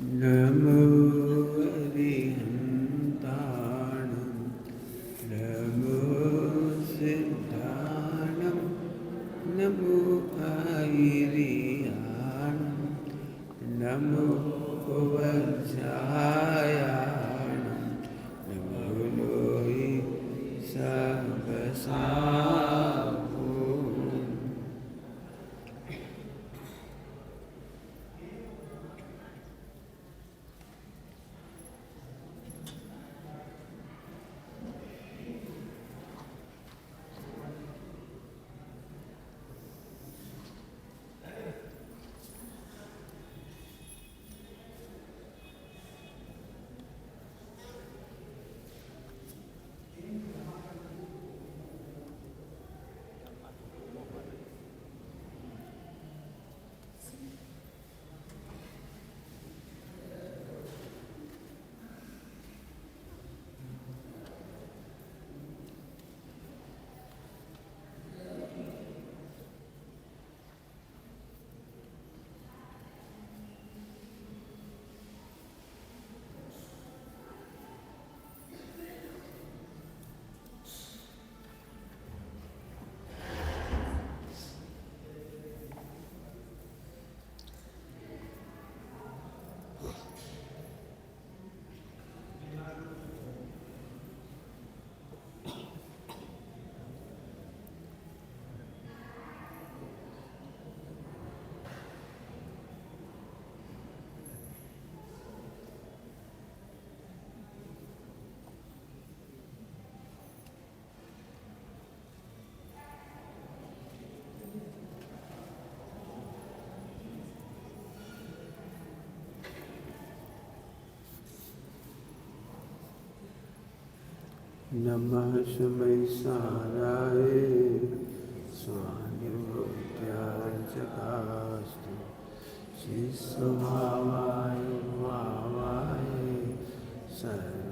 नमो अरिहन्ताणं नमो सिद्धाणं नमो आयिरियाणं नमो वज्रायाणं नमो लोहि सहस्राभो। नमः शिवैसाराय स्वानिभूत्याय चकास्तु शिस्वभावाय भावाय सर्वभावान्तरचिवे।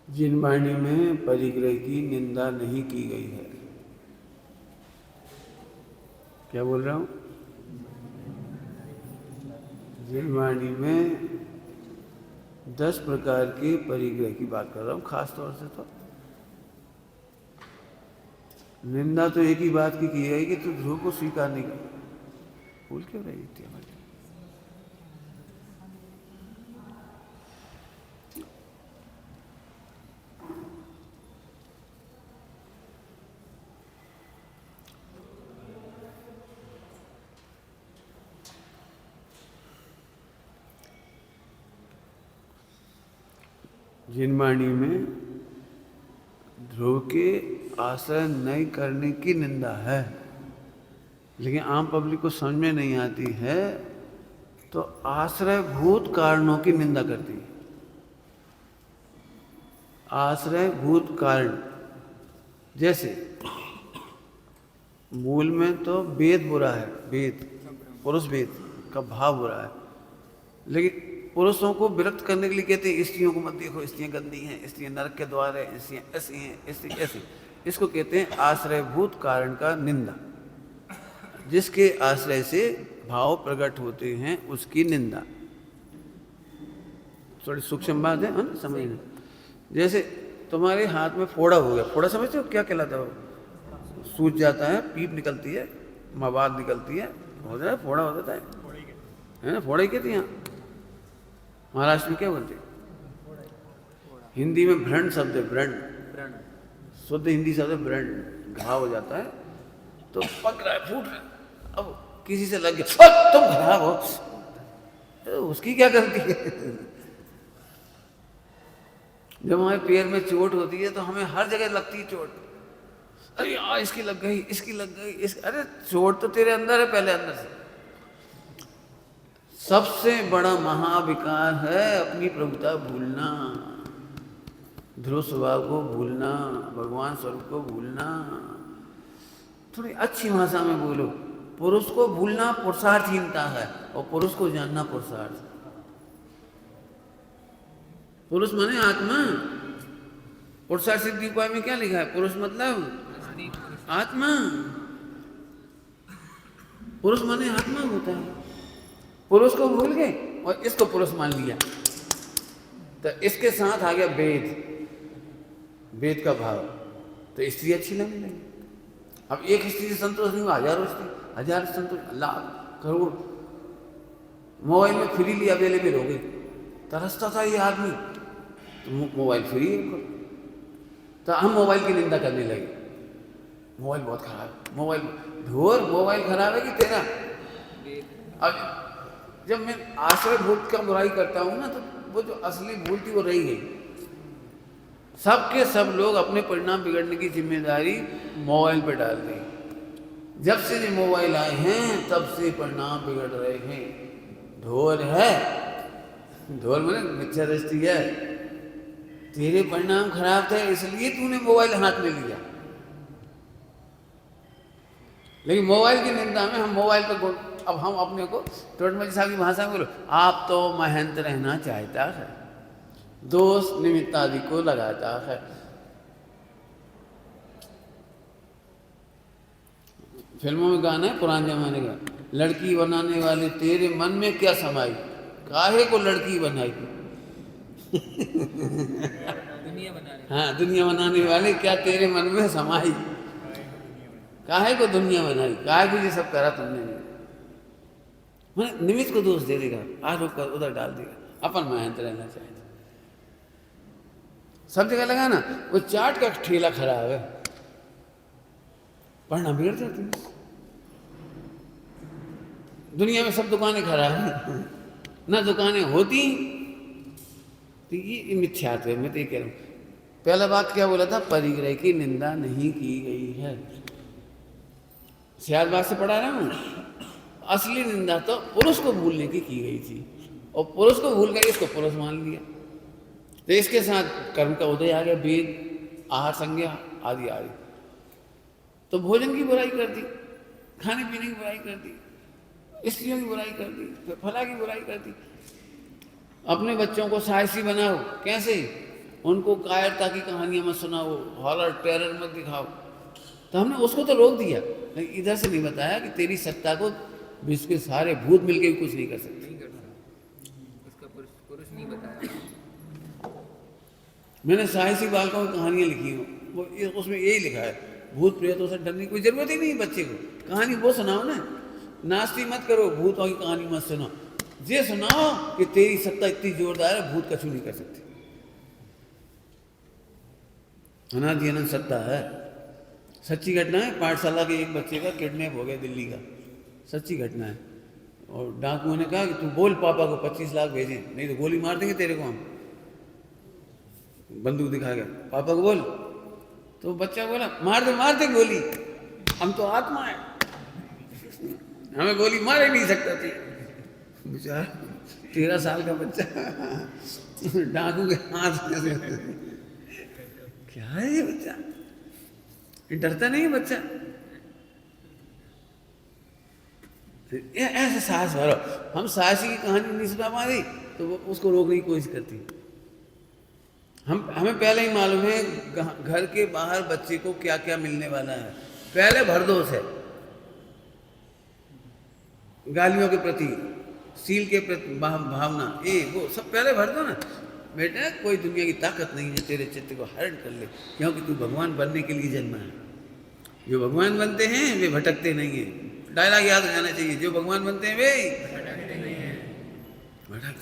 जिन वाणी में परिग्रह की निंदा नहीं की गई है, क्या बोल रहा हूं? जिन वाणी में 10 प्रकार के परिग्रह की बात कर रहा हूं खास तौर से, तो निंदा तो एक ही बात की है कि तू ध्रुव को स्वीकार नहीं कर। भूल क्यों रही थी हमारी? जिन वाणी में ध्रुव के आश्रय नहीं करने की निंदा है, लेकिन आम पब्लिक को समझ में नहीं आती है, तो आश्रयभूत कारणों की निंदा करती है। आश्रयभूत कारण, जैसे मूल में तो वेद बुरा है, वेद पुरुष वेद का भाव बुरा है, लेकिन पुरुषों को विरक्त करने के लिए कहते हैं स्त्रियों को मत देखो, स्त्रियां गंदी हैं, स्त्रियां नरक के द्वार है, स्त्रियां ऐसी हैं, स्त्री ऐसी। इसको कहते हैं आश्रयभूत कारण का निंदा। जिसके आश्रय से भाव प्रकट होते हैं उसकी निंदा। थोड़ी सूक्ष्म बात है ना, समझ। जैसे तुम्हारे हाथ में फोड़ा हो गया, फोड़ा समझते हो क्या कहलाता है? सूज जाता है, पीप निकलती है, मवाद निकलती है, हो जाए फोड़ा हो जाता है ना, फोड़ा ही कहती हैं। महाराष्ट्र में क्या बोलते हैं? हिंदी में व्रण शब्द है, व्रण, शुद्ध हिंदी शब्द है व्रण। घाव हो जाता है तो पक रहा है, फूट रहा है, अब किसी से लग गया तुम खराब हो, तो उसकी क्या गलती है? जब हमारे पैर में चोट होती है तो हमें हर जगह लगती है चोट। अरे यार इसकी लग गई, इसकी लग गई, अरे चोट तो तेरे अंदर है, पहले अंदर से सबसे बड़ा महाविकार है अपनी प्रभुता भूलना, ध्रुव स्वभाव को भूलना, भगवान स्वरूप को भूलना। थोड़ी अच्छी भाषा में बोलो, पुरुष को भूलना पुरुषार्थहीनता है और पुरुष को जानना पुरुषार्थ। पुरुष माने आत्मा। पुरुषार्थ सिद्धि उपाय में क्या लिखा है? पुरुष मतलब आत्मा। पुरुष माने आत्मा होता है। पुरुष को भूल गए और इसको पुरुष मान लिया, तो इसके साथ आ गया वेद, वेद का भाव, तो स्त्री अच्छी लगने लगी। अब एक स्त्री से संतोष नहीं हुआ, हजारों स्त्री, हजार संतोष, लाख करोड़ मोबाइल में फ्रीली अवेलेबल हो गई। तरसता था ये आदमी, तो मोबाइल फ्री है, तो हम मोबाइल की निंदा करने लगे। मोबाइल बहुत खराब है, मोबाइल धोर, मोबाइल खराब है कि तेरा। अब जब मैं आश्रय भूत का बुराई करता हूँ ना, तो वो जो असली भूल थी वो रही गई। सबके सब लोग अपने परिणाम बिगड़ने की जिम्मेदारी मोबाइल पर डाल दी। जब से ये मोबाइल आए हैं तब से परिणाम बिगड़ रहे हैं। ढोल है, ढोल मैंने मिथ्या दृष्टि है। तेरे परिणाम खराब थे इसलिए तूने मोबाइल हाथ में लिया। लेकिन मोबाइल की निंदा में हम मोबाइल पर, अब हम अपने को टोटमल साहब की भाषा में बोलो, आप तो महंत रहना चाहता है, दोष निमित्त आदि को लगाता है। फिल्मों में गाना है पुराने जमाने का, लड़की बनाने वाले तेरे मन में क्या समाई, काहे को लड़की बनाई। दुनिया बनाने, हाँ, दुनिया बनाने वाले क्या तेरे मन में समाई, काहे को दुनिया बनाई, काहे को ये सब करा तुमने। मैंने निमित्त को दोष दे देगा, आरोप कर उधर डाल देगा, अपन महंत रहना चाहिए। सब जगह लगा ना, वो चाट का ठेला खराब है, पढ़ना बिगड़ जाती है। दुनिया में सब दुकानें खराब हैं, ना दुकानें होती, तो ये मिथ्यात्व है। मैं तो ये कह रहा हूँ, पहला बात क्या बोला था, परिग्रह की निंदा नहीं की गई है। सियाद बात से पढ़ा रहा हूँ, असली निंदा तो पुरुष को भूलने की गई थी, और पुरुष को भूल कर इसको पुरुष मान लिया, तो इसके साथ कर्म का उदय आ गया, वेद, आहार संज्ञा आदि आदि। तो भोजन की बुराई कर दी, खाने पीने की बुराई कर दी, स्त्रियों की बुराई कर दी, फला की बुराई कर दी। अपने बच्चों को साहसी बनाओ, कैसे? उनको कायरता की कहानियां मत सुनाओ, हॉरर टेरर मत दिखाओ। तो हमने उसको तो रोक दिया, लेकिन इधर से नहीं बताया कि तेरी सत्ता को विश्व के सारे भूत मिलके भी कुछ नहीं कर सकते। नहीं कर सकता, उसका पुरुष नहीं बताया। मैंने साहसी बालकों की कहानियां लिखी हूँ, वो उसमें यही लिखा है, भूत प्रेतों से डरने की कोई जरूरत ही नहीं। बच्चे को कहानी वो सुनाओ ना, नास्ती मत करो, भूतों की कहानी मत सुनाओ, ये सुनाओ कि तेरी सत्ता इतनी जोरदार है, भूत कछु नहीं कर सकते। अनादि अनंत सत्ता है। सच्ची घटना है, पाठशाला के एक बच्चे का किडनैप हो गया दिल्ली का, सच्ची घटना है। और डाकुओं ने कहा कि तू बोल पापा को 25 लाख भेजें, नहीं तो गोली मार देंगे तेरे को हम। बंदूक दिखा गया, पापा को बोल। तो बच्चा बोला मार दे गोली, हम तो आत्मा है, हमें गोली मार ही नहीं सकता थी। बेचारा 13 साल का बच्चा डाकू के हाथ में। क्या है ये बच्चा, ये डरता नहीं है बच्चा। ऐसे साहस भरो, हम साहसी की कहानी नहीं सुना पा रही तो वो उसको रोकने की कोशिश करती। हमें पहले ही मालूम है घर के बाहर बच्चे को क्या क्या मिलने वाला है। पहले भरदोष है, गालियों के प्रति, सील के प्रति भावना, ये वो सब पहले भर दो ना। बेटा कोई दुनिया की ताकत नहीं है तेरे चित्त को हरण कर ले, क्योंकि तू भगवान बनने के लिए जन्मा है। जो भगवान बनते हैं वे भटकते नहीं हैं। डायलॉग याद हो जाना चाहिए, जो भगवान बनते हैं वे भटकते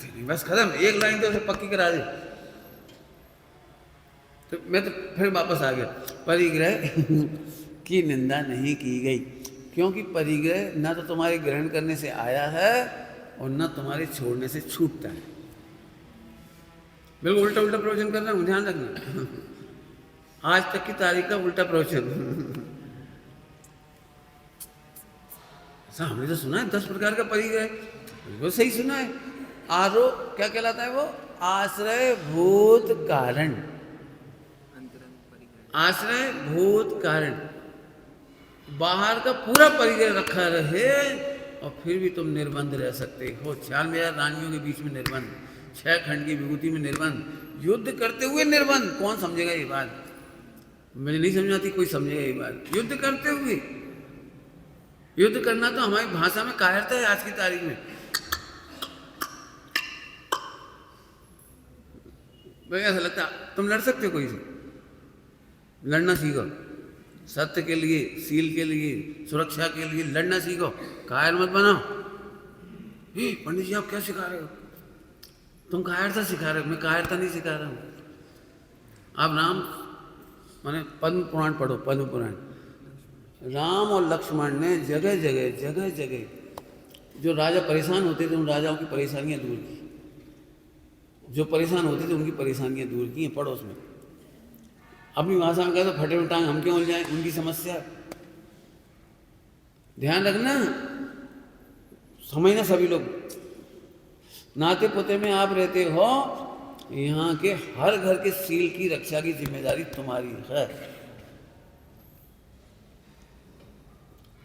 नहीं। बस खत्म, एक लाइन तो उसे पक्की करा दे। तो मैं तो फिर वापस आ गया, परिग्रह की निंदा नहीं की गई, क्योंकि परिग्रह न तो तुम्हारे ग्रहण करने से आया है और न तुम्हारे छोड़ने से छूटता है। बिल्कुल उल्टा उल्टा प्रवचन कर रहा हूँ, ध्यान रखना। आज तक की तारीख का उल्टा प्रवचन। हमने तो सुना है 10 प्रकार का परिग्रह, बिल्कुल सही सुना है। आरोप क्या कहलाता है वो? आश्रय भूत कारण। अंतरंग परिग्रह। आश्रय भूत कारण। बाहर का पूरा परिग्रह रखा रहे और फिर भी तुम निर्बंध रह सकते हो। 96,000 रानियों के बीच में निर्बंध, 6 खंड की विभूति में निर्बंध, युद्ध करते हुए निर्बंध। कौन समझेगा ये बात? मुझे नहीं समझ आती, कोई समझेगा ये बात? युद्ध करते हुए। युद्ध करना तो हमारी भाषा में कायरता है आज की तारीख में। मुझे ऐसा लगता है तुम लड़ सकते हो कोई से? लड़ना सीखो, सत्य के लिए, सील के लिए, सुरक्षा के लिए लड़ना सीखो। कायर मत बनाओ। पंडित जी आप क्या सिखा रहे हो? तुम कायरता सिखा रहे हो, मैं कायरता नहीं सिखा रहा हूं। आप राम माने पद्म पुराण पढ़ो, पद्म पुराण। राम और लक्ष्मण ने जगह जगह जो राजा परेशान होते थे उन राजाओं की परेशानियां दूर की। जो परेशान होते थे उनकी परेशानियां दूर की हैं, पढ़ो उसमें। अपनी भाषा में कहते फटे में टांग हम क्यों उलझाएं उनकी समस्या। ध्यान रखना, समझना सभी लोग। नाते पोते में आप रहते हो, यहाँ के हर घर के सील की रक्षा की जिम्मेदारी तुम्हारी है।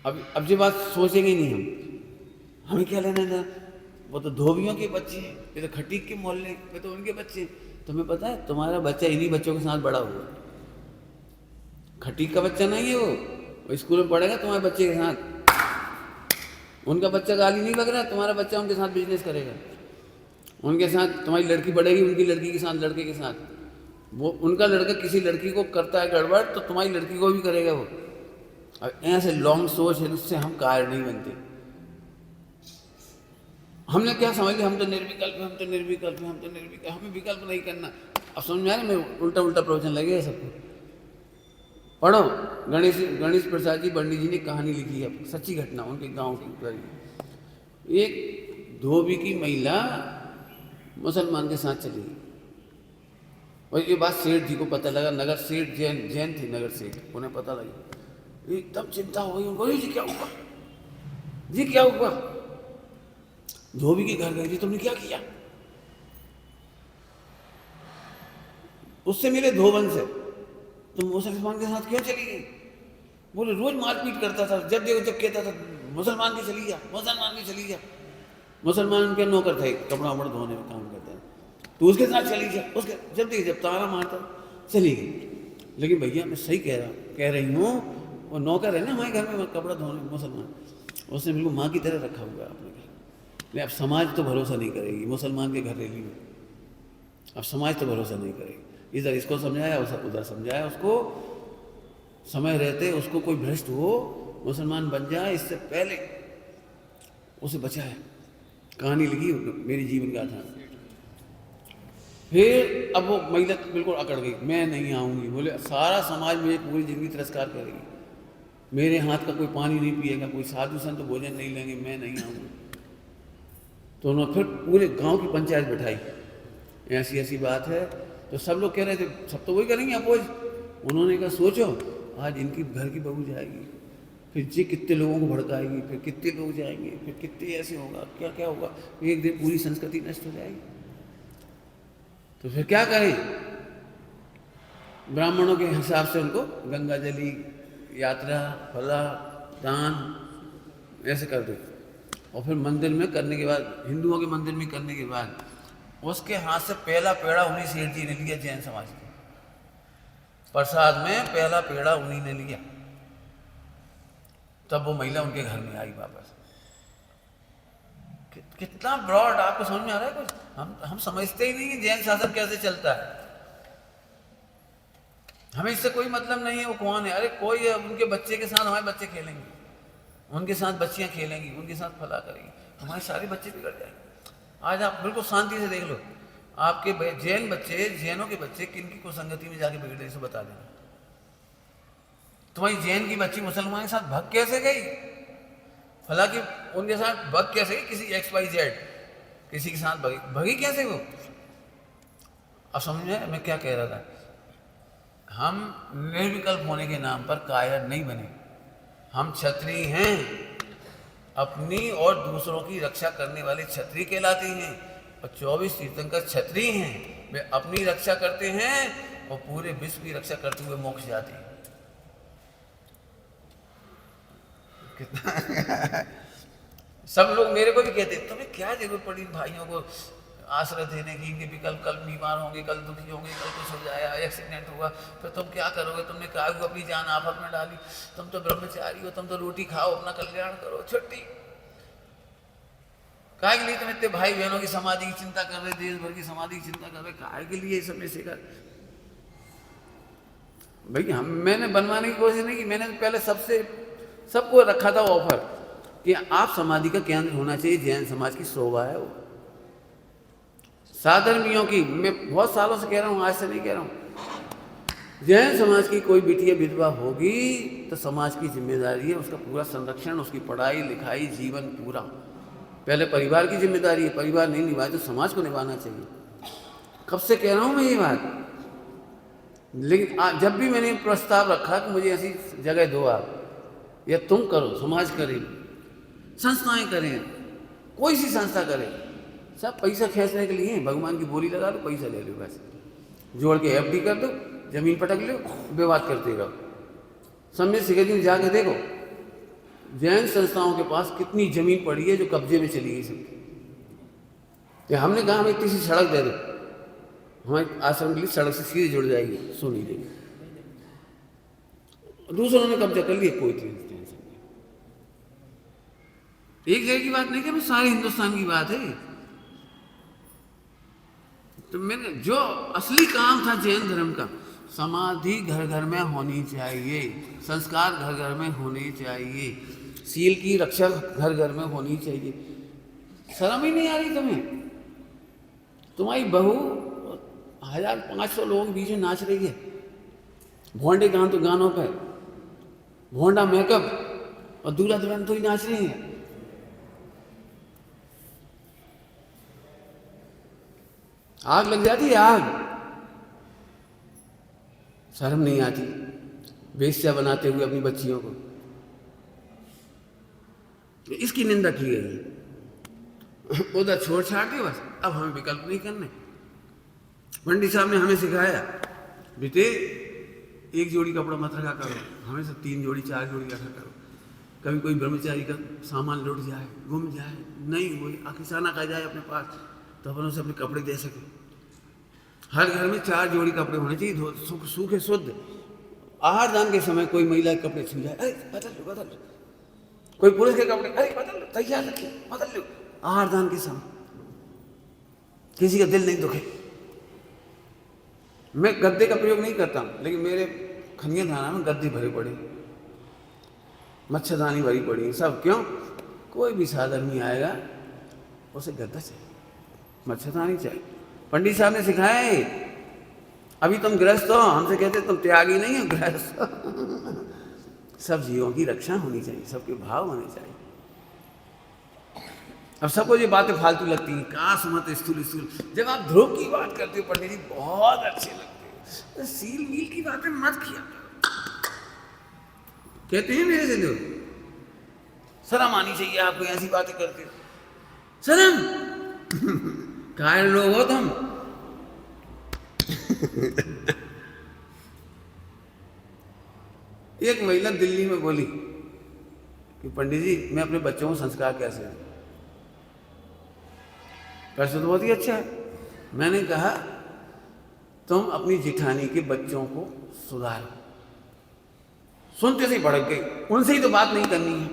अब ये बात सोचेंगे नहीं हम, हमें क्या लेना था? वो तो धोबियों के बच्चे हैं, ये तो खटीक के मोहल्ले में तो उनके बच्चे। तुम्हें पता है तुम्हारा बच्चा इन्हीं बच्चों के साथ बड़ा हुआ। खटीक का बच्चा नहीं है वो स्कूल में पढ़ेगा तुम्हारे बच्चे के साथ। उनका बच्चा गाली नहीं लग रहा, तुम्हारा बच्चा उनके साथ बिजनेस करेगा। उनके साथ तुम्हारी लड़की बढ़ेगी, उनकी लड़की के साथ, लड़के के साथ। वो उनका लड़का किसी लड़की को करता है गड़बड़ तो तुम्हारी लड़की को भी करेगा वो। अब ऐसे लॉन्ग सोच है, उससे हम कायर नहीं बनते। हमने क्या समझ लिया, हम तो निर्विकल्प हैं, हम तो निर्विकल्प हैं, हम तो निर्विकल्प। हमें विकल्प नहीं करना। अब समझ में आ रहा है? मैं उल्टा उल्टा प्रवचन लगेगा सबको। पढ़ो, गणेश प्रसाद जी पंडित जी ने कहानी लिखी है, सच्ची घटना उनके गांव की। एक धोबी की महिला मुसलमान के साथ चली गई और ये बात सेठ जी को पता लगा। नगर सेठ जैन थे, नगर सेठ, उन्हें पता लगा। एकदम चिंता हो गई उनको, जी क्या हुआ, जी क्या हुआ? धोबी के घर गए, जी तुमने क्या किया? उससे मिले धोबन से, तुम मुसलमान के साथ क्यों चली गई? बोले रोज मारपीट करता था, जब देखो जब कहता था मुसलमान की चली जा, मुसलमान की चली जा। मुसलमान उनके नौकर थे, कपड़ा वपड़ा धोने में काम करता है, तो उसके साथ चली जा। उसके जब देखिए जब तारा मारता चली गई। लेकिन भैया मैं सही कह रही हूँ, वो नौकर है ना हमारे घर में कपड़ा धोने मुसलमान, उसने बिल्कुल माँ की तरह रखा हुआ है अपने घर। लेकिन अब समाज तो भरोसा नहीं करेगी मुसलमान के घर रैली में। अब समाज तो भरोसा नहीं करेगी। इधर इसको समझाया, उधर समझाया उसको। समय रहते उसको कोई भ्रष्ट हो, मुसलमान बन जाए, इससे पहले उसे बचाया। कहानी लिखी मेरी जीवन गाथा। फिर अब वो महिला बिल्कुल अकड़ गई, मैं नहीं आऊँगी। बोले सारा समाज मुझे पूरी जिंदगी तिरस्कार करेगी, मेरे हाथ का कोई पानी नहीं पिएगा, कोई साधु संत भोजन नहीं लेंगे, मैं नहीं आऊँगी। तो उन्होंने फिर पूरे गांव की पंचायत बिठाई, ऐसी ऐसी बात है। तो सब लोग कह रहे थे सब तो वही करेंगे अपोज। उन्होंने कहा सोचो आज इनकी घर की बहू जाएगी, फिर जी कितने लोगों को भड़काएगी, फिर कितने लोग जाएंगे, फिर कितने ऐसे होगा, क्या क्या होगा, एक दिन पूरी संस्कृति नष्ट हो जाएगी। तो फिर क्या करें? ब्राह्मणों के हिसाब से उनको गंगा जली यात्रा, फला, दान ऐसे कर दे। और फिर मंदिर में करने के बाद, हिंदुओं के मंदिर में करने के बाद, उसके हाथ से पहला पेड़ा उन्हीं सेठ जी ने लिया, जैन समाज के प्रसाद में पहला पेड़ा उन्हीं ने लिया। तब वो महिला उनके घर में आई वापस। कितना ब्रॉड, आपको समझ में आ रहा है कुछ? हम समझते ही नहीं कि जैन शासन कैसे चलता है। हमें इससे कोई मतलब नहीं है वो कौन है। अरे कोई है, उनके बच्चे के साथ हमारे बच्चे खेलेंगे, उनके साथ बच्चियां खेलेंगी, उनके साथ फला करेंगी, हमारे सारे बच्चे बिगड़ जाएंगे। आज आप बिल्कुल शांति से देख लो, आपके जैन बच्चे, जैनों के बच्चे किनकी कुसंगति में जाके बिगड़े, इसे बता देना। तुम्हारी जैन की बच्ची मुसलमान के साथ भग कैसे गई, फला की उनके साथ भग कैसे गई, किसी XYZ किसी के साथ भगी कैसे वो? अब समझ में मैं क्या कह रहा था? हम निर्विकल्प होने के नाम पर कायर नहीं बने। हम क्षत्रिय हैं, अपनी और दूसरों की रक्षा करने वाले क्षत्रिय कहलाते हैं। और 24 तीर्थंकर क्षत्रिय हैं, वे अपनी रक्षा करते हैं और पूरे विश्व की रक्षा करते हुए मोक्ष जाते हैं। कितना सब लोग मेरे को भी कहते हैं तुम्हें क्या जरूरत पड़ी भाइयों को आश्रय देने की, कि कल बीमार होंगे, कल दुखी होंगे, कल कुछ हो जाएगा, एक्सीडेंट हुआ, फिर तुम क्या करोगे, तुमने क्या अपनी जान आफत में डाली, तुम तो ब्रह्मचारी हो, तुम तो रोटी खाओ, अपना कल्याण करो, छुट्टी। काहे के लिए तुम इतने भाई बहनों की समाधि की चिंता कर रहे, देश भर की समाधि की चिंता कर रहे, काहे के लिए ये सब सीखा? भाई मैंने बनवाने की कोशिश नहीं की, मैंने पहले सबको रखा था ऑफर कि आप समाधि का केंद्र होना चाहिए, जैन समाज की शोभा है वो। साधर्मियों की मैं बहुत सालों से कह रहा हूँ, आज से नहीं कह रहा हूँ, जैन समाज की कोई बिटिया विधवा होगी तो समाज की जिम्मेदारी है उसका पूरा संरक्षण, उसकी पढ़ाई लिखाई, जीवन पूरा। पहले परिवार की जिम्मेदारी है, परिवार नहीं निभाए तो समाज को निभाना चाहिए। कब से कह रहा हूँ मैं ये बात, लेकिन जब भी मैंने प्रस्ताव रखा कि मुझे ऐसी जगह दो आप, या तुम करो, समाज करे, संस्थाएं करें, कोई सी संस्था करे, सब पैसा खींचने के लिए, भगवान की बोली लगा लो, पैसा ले लो, बस जोड़ के एफडी कर दो, जमीन पटक लो, विवाद करते रहो। समय सिकंदर जाके देखो जैन संस्थाओं के पास कितनी जमीन पड़ी है जो कब्जे में चली गई सबकी। तो हमने कहा हमें इतनी सी सड़क दे दो, हमारे आश्रम के लिए सड़क से सीधे जुड़ जाएगी, सो नहीं देंगे। दूसरों ने कब्जा कर लिया, कोई टेंशन नहीं। एक जगह की बात नहीं कि मैं सारे हिंदुस्तान की बात है। तो मैंने जो असली काम था जैन धर्म का, समाधि घर घर में होनी चाहिए, संस्कार घर घर में होने चाहिए, सील की रक्षा घर घर में होनी चाहिए। शर्म ही नहीं आ रही तुम्हें? तुम्हारी बहू 1500 लोगों के बीच में नाच रही है, भोंडे गानों पे, भोंडा मेकअप, और दूल्हा दुल्हन तो ही नाच रही है। आग लग जाती है, आग। शर्म नहीं आती वेश्या बनाते हुए अपनी बच्चियों को। तो इसकी निंदा की गई, उधर छोड़ छाड़ के बस अब हमें विकल्प नहीं करने। पंडित साहब ने हमें सिखाया, बेटे एक जोड़ी कपड़ा मत रखा करो, हमेशा 3 जोड़ी 4 जोड़ी रखा करो। कभी कोई ब्रह्मचारी का सामान लुट जाए, गुम जाए, नहीं हुए, अचानक आ जाए अपने पास, तो अपन उसे अपने कपड़े दे सके। हर घर में 4 जोड़ी कपड़े होने चाहिए, सूखे शुद्ध। आहार दान के समय कोई महिला के कपड़े छू जाए, अरे बदल लो। कोई पुरुष के कपड़े, अरे बदल लो, तैयार रखिए, बदल लो। आहार दान के समय किसी का दिल नहीं दुखे। मैं गद्दे का प्रयोग नहीं करता, लेकिन मेरे खनिया थाना में गद्दे भरे पड़े, मच्छरदानी भरी पड़ी, सब क्यों? कोई भी साधर्मी आएगा उसे गद्दा चाहिए, मच्छरदानी चाहिए। पंडित साहब ने सिखाया है। अभी तुम गृहस्थ हो, हमसे कहते तुम त्यागी नहीं हो, गृहस्थ। सब जीवों की रक्षा होनी चाहिए, सबके भाव होने चाहिए। अब सबको ये बातें फालतू लगती हैं, काश मत स्थूल। जब आप ध्रुव की बात करते हो पंडित जी, बहुत अच्छे लगते हो। सील वील की बातें मत किया कहते हैं मेरे से लोग, शर्म आनी चाहिए आपको, ऐसी बातें करते हो, शर्म। कायर लोग हो तुम। एक महिला दिल्ली में बोली कि पंडित जी मैं अपने बच्चों को संस्कार कैसे दूं? प्रश्न तो बहुत ही अच्छा है। मैंने कहा तुम अपनी जिठानी के बच्चों को सुधारो। सुनते से ही भड़क गई, उनसे ही तो बात नहीं करनी है,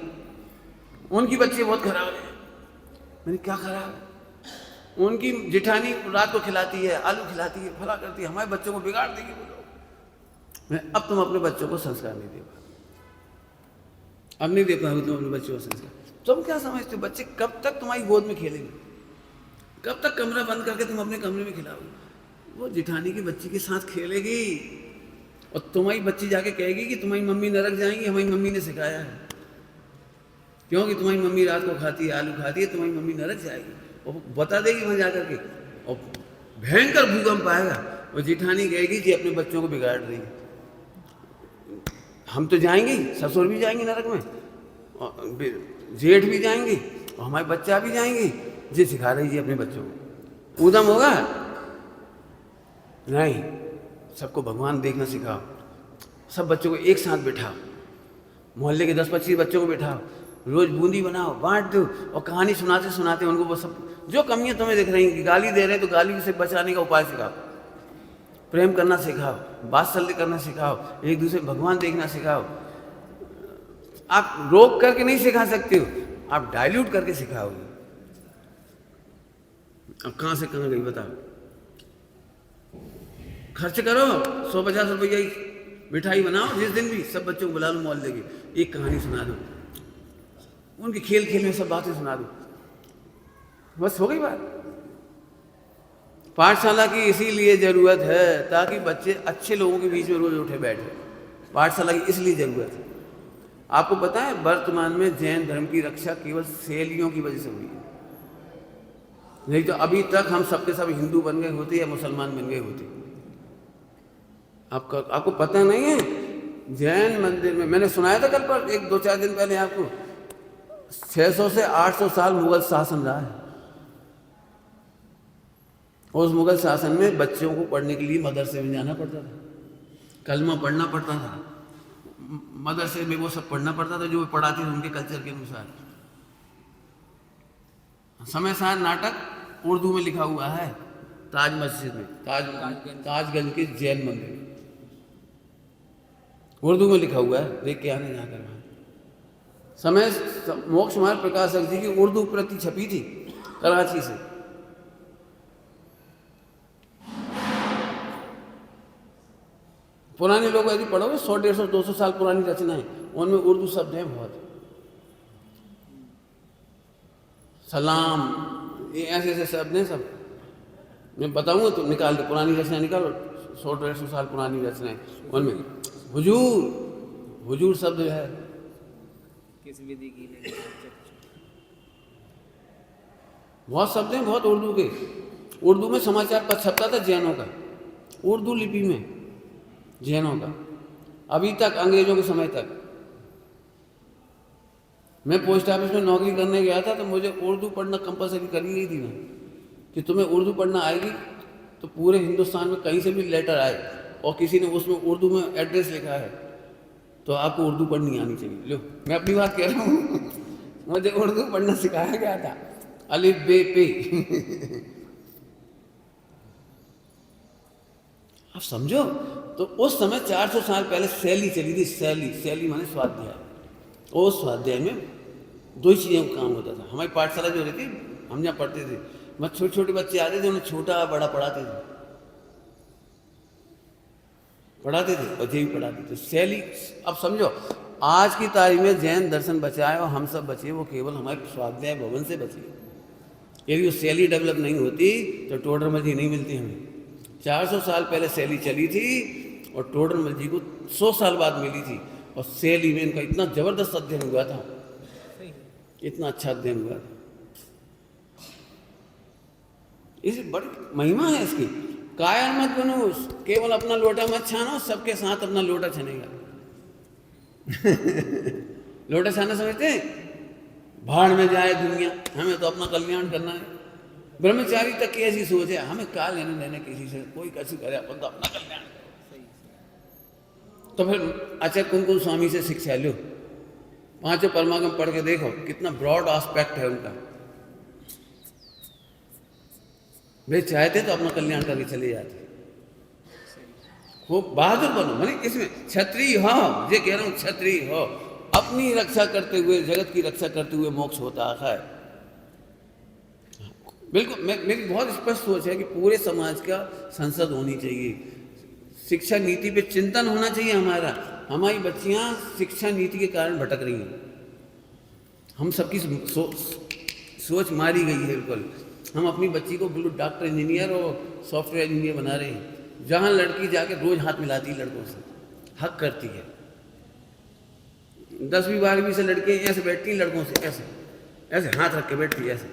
उनकी बच्चे बहुत खराब है। मैंने क्या खराब है? उनकी जिठानी रात को खिलाती है, आलू खिलाती है, फला करती है, हमारे बच्चों को बिगाड़ देगी वो लोग। मैं अब तुम अपने बच्चों को संस्कार नहीं दे पाओ, अब नहीं दे पाओगे तुम अपने बच्चों को संस्कार। तुम क्या समझते हो बच्चे कब तक तुम्हारी गोद में खेलेंगे? कब तक कमरा बंद करके तुम अपने कमरे में खिलाओगे? वो जिठानी की बच्ची के साथ खेलेगी और तुम्हारी बच्ची जाके कहेगी कि तुम्हारी मम्मी नरक जाएंगी, हमारी मम्मी ने सिखाया है। क्योंकि तुम्हारी मम्मी रात को खाती है, आलू खाती है, तुम्हारी मम्मी नरक जाएगी, और बता देगी वहाँ जाकर के, और भयंकर भूकंप आएगा और जिठानी कहेगी कि अपने बच्चों को बिगाड़ रही है। हम तो जाएंगे, ससुर भी जाएंगे नरक में, जेठ भी जाएंगी और हमारे बच्चा भी जाएंगी, ये सिखा रही है अपने बच्चों को। ऊधम होगा नहीं, सबको भगवान देखना सिखाओ, सब बच्चों को एक साथ बिठाओ, मोहल्ले के 10-25 बच्चों को बिठाओ, रोज बूंदी बनाओ, बांट दो, और कहानी सुनाते सुनाते उनको वो सब जो कमियां तुम्हें दिख रही हैं, गाली दे रहे हैं तो गाली से बचाने का उपाय सिखाओ, प्रेम करना सिखाओ, वात्सल्य करना सिखाओ, एक दूसरे भगवान देखना सिखाओ। आप रोक करके नहीं सिखा सकते हो, आप डाइल्यूट करके सिखाओगे। अब कहां से कहां गई बताओ। खर्च करो 100-50 रुपये की मिठाई बनाओ, जिस दिन भी सब बच्चों को बुला लो मोहल्ले के, एक कहानी सुना दो, उनके खेल खेल में सब बातें सुना दो, बस हो गई बात। पाठशाला की इसीलिए जरूरत है ताकि बच्चे अच्छे लोगों के बीच में रोज उठे बैठे। पाठशाला की इसलिए जरूरत है। आपको पता है वर्तमान में जैन धर्म की रक्षा केवल शैलियों की वजह से हुई है, नहीं तो अभी तक हम सबके सब हिंदू बन गए होते या मुसलमान बन गए होते। आपको पता नहीं है, जैन मंदिर में मैंने सुनाया था कल पर 1-2-4 दिन पहले आपको, 600 से 800 साल मुगल शासन रहा है। उस मुगल शासन में बच्चों को पढ़ने के लिए मदरसे में जाना पड़ता था, कलमा पढ़ना पड़ता था, मदरसे में वो सब पढ़ना पड़ता था जो पढ़ाते थे उनके कल्चर के अनुसार। समय सार नाटक उर्दू में लिखा हुआ है ताज मस्जिद में, ताजगंज के जैन मंदिर में उर्दू में लिखा हुआ है, देख के आने जाकर वहाँ। समय मोक्ष मार्ग प्रकाशक जी की उर्दू प्रति छपी थी कराची से। पुराने लोग यदि पढ़ोगे 100-150-200 साल पुरानी रचनाएं, उनमें उर्दू शब्द हैं बहुत, सलाम, ये ऐसे ऐसे शब्द हैं सब। मैं बताऊंगा तो निकाल दो, पुरानी रचना निकालो, 100-150 साल पुरानी रचनाएं, उनमें हुजूर शब्द है, किस विधि की नहीं, बहुत शब्द हैं बहुत उर्दू के। उर्दू में समाचार पत्र छपता था जैनों का, उर्दू लिपि में जैनों का, अभी तक अंग्रेजों के समय तक। मैं पोस्ट ऑफिस में नौकरी करने गया था तो मुझे उर्दू पढ़ना कंपलसरी कर ली थी ना, कि तुम्हें उर्दू पढ़ना आएगी तो पूरे हिंदुस्तान में कहीं से भी लेटर आए और किसी ने उसमें उर्दू में एड्रेस लिखा है तो आपको उर्दू पढ़नी आनी चाहिए। लो मैं अपनी बात कह रहा हूँ, मुझे उर्दू पढ़ना सिखाया गया था, अलिफ बे पे। आप समझो, तो उस समय 400 साल पहले शैली चली थी, शैली माने स्वाध्याय। उस स्वाध्याय में 2 ही चीज़ों का काम होता था। हमारी पाठशाला जो रहती, हम जहाँ पढ़ते थे, वहाँ छोटे छोटे बच्चे आते थे, उन्हें छोटा बड़ा पढ़ाते थे और ये भी पढ़ाते थे शैली। अब समझो, आज की तारीख में जैन दर्शन बचाए और हम सब बचे, वो केवल हमारे स्वाध्याय भवन से बचे। यदि वो शैली डेवलप नहीं होती तो टोडरमल जी नहीं मिलती हमें। 400 साल पहले शैली चली थी और टोडरमल जी को 100 साल बाद मिली थी, और शैली में इनका इतना जबरदस्त अध्ययन हुआ था, इतना अच्छा अध्ययन हुआ था। इस बड़ी महिमा है इसकी। कायर मत बनो, केवल अपना लोटा मत छानो, सबके साथ अपना लोटा छनेगा। लोटा छाना समझते हैं? भाड़ में जाए दुनिया, हमें तो अपना कल्याण करना है। ब्रह्मचारी तक की ऐसी सोच है, हमें क्या लेने देने किसी से, कोई कैसी करे, अपन तो अपना कल्याण। तो फिर आचार्य कुमकुम स्वामी से शिक्षा लो, 5 परमागम पढ़ के देखो, कितना ब्रॉड एस्पेक्ट है उनका। वे चाहते तो अपना कल्याण करके चले जाते। खूब बहादुर बनो, माने इसमें क्षत्रिय हो, ये कह रहा हूं, क्षत्रिय हो, अपनी रक्षा करते हुए, जगत की रक्षा करते हुए मोक्ष होता है। बिल्कुल, मेरी बहुत स्पष्ट सोच है कि पूरे समाज का संसद होनी चाहिए, शिक्षा नीति पे चिंतन होना चाहिए हमारा। हमारी बच्चियां शिक्षा नीति के कारण भटक रही हैं, हम सबकी सोच मारी गई है बिल्कुल। हम अपनी बच्ची को बिल्कुल डॉक्टर, इंजीनियर और सॉफ्टवेयर इंजीनियर बना रहे हैं, जहाँ लड़की जाके रोज हाथ मिलाती है लड़कों से, हक करती है। 10वीं 12वीं से लड़के ऐसे बैठती हैं लड़कों से, ऐसे ऐसे हाथ रख के बैठती है, ऐसे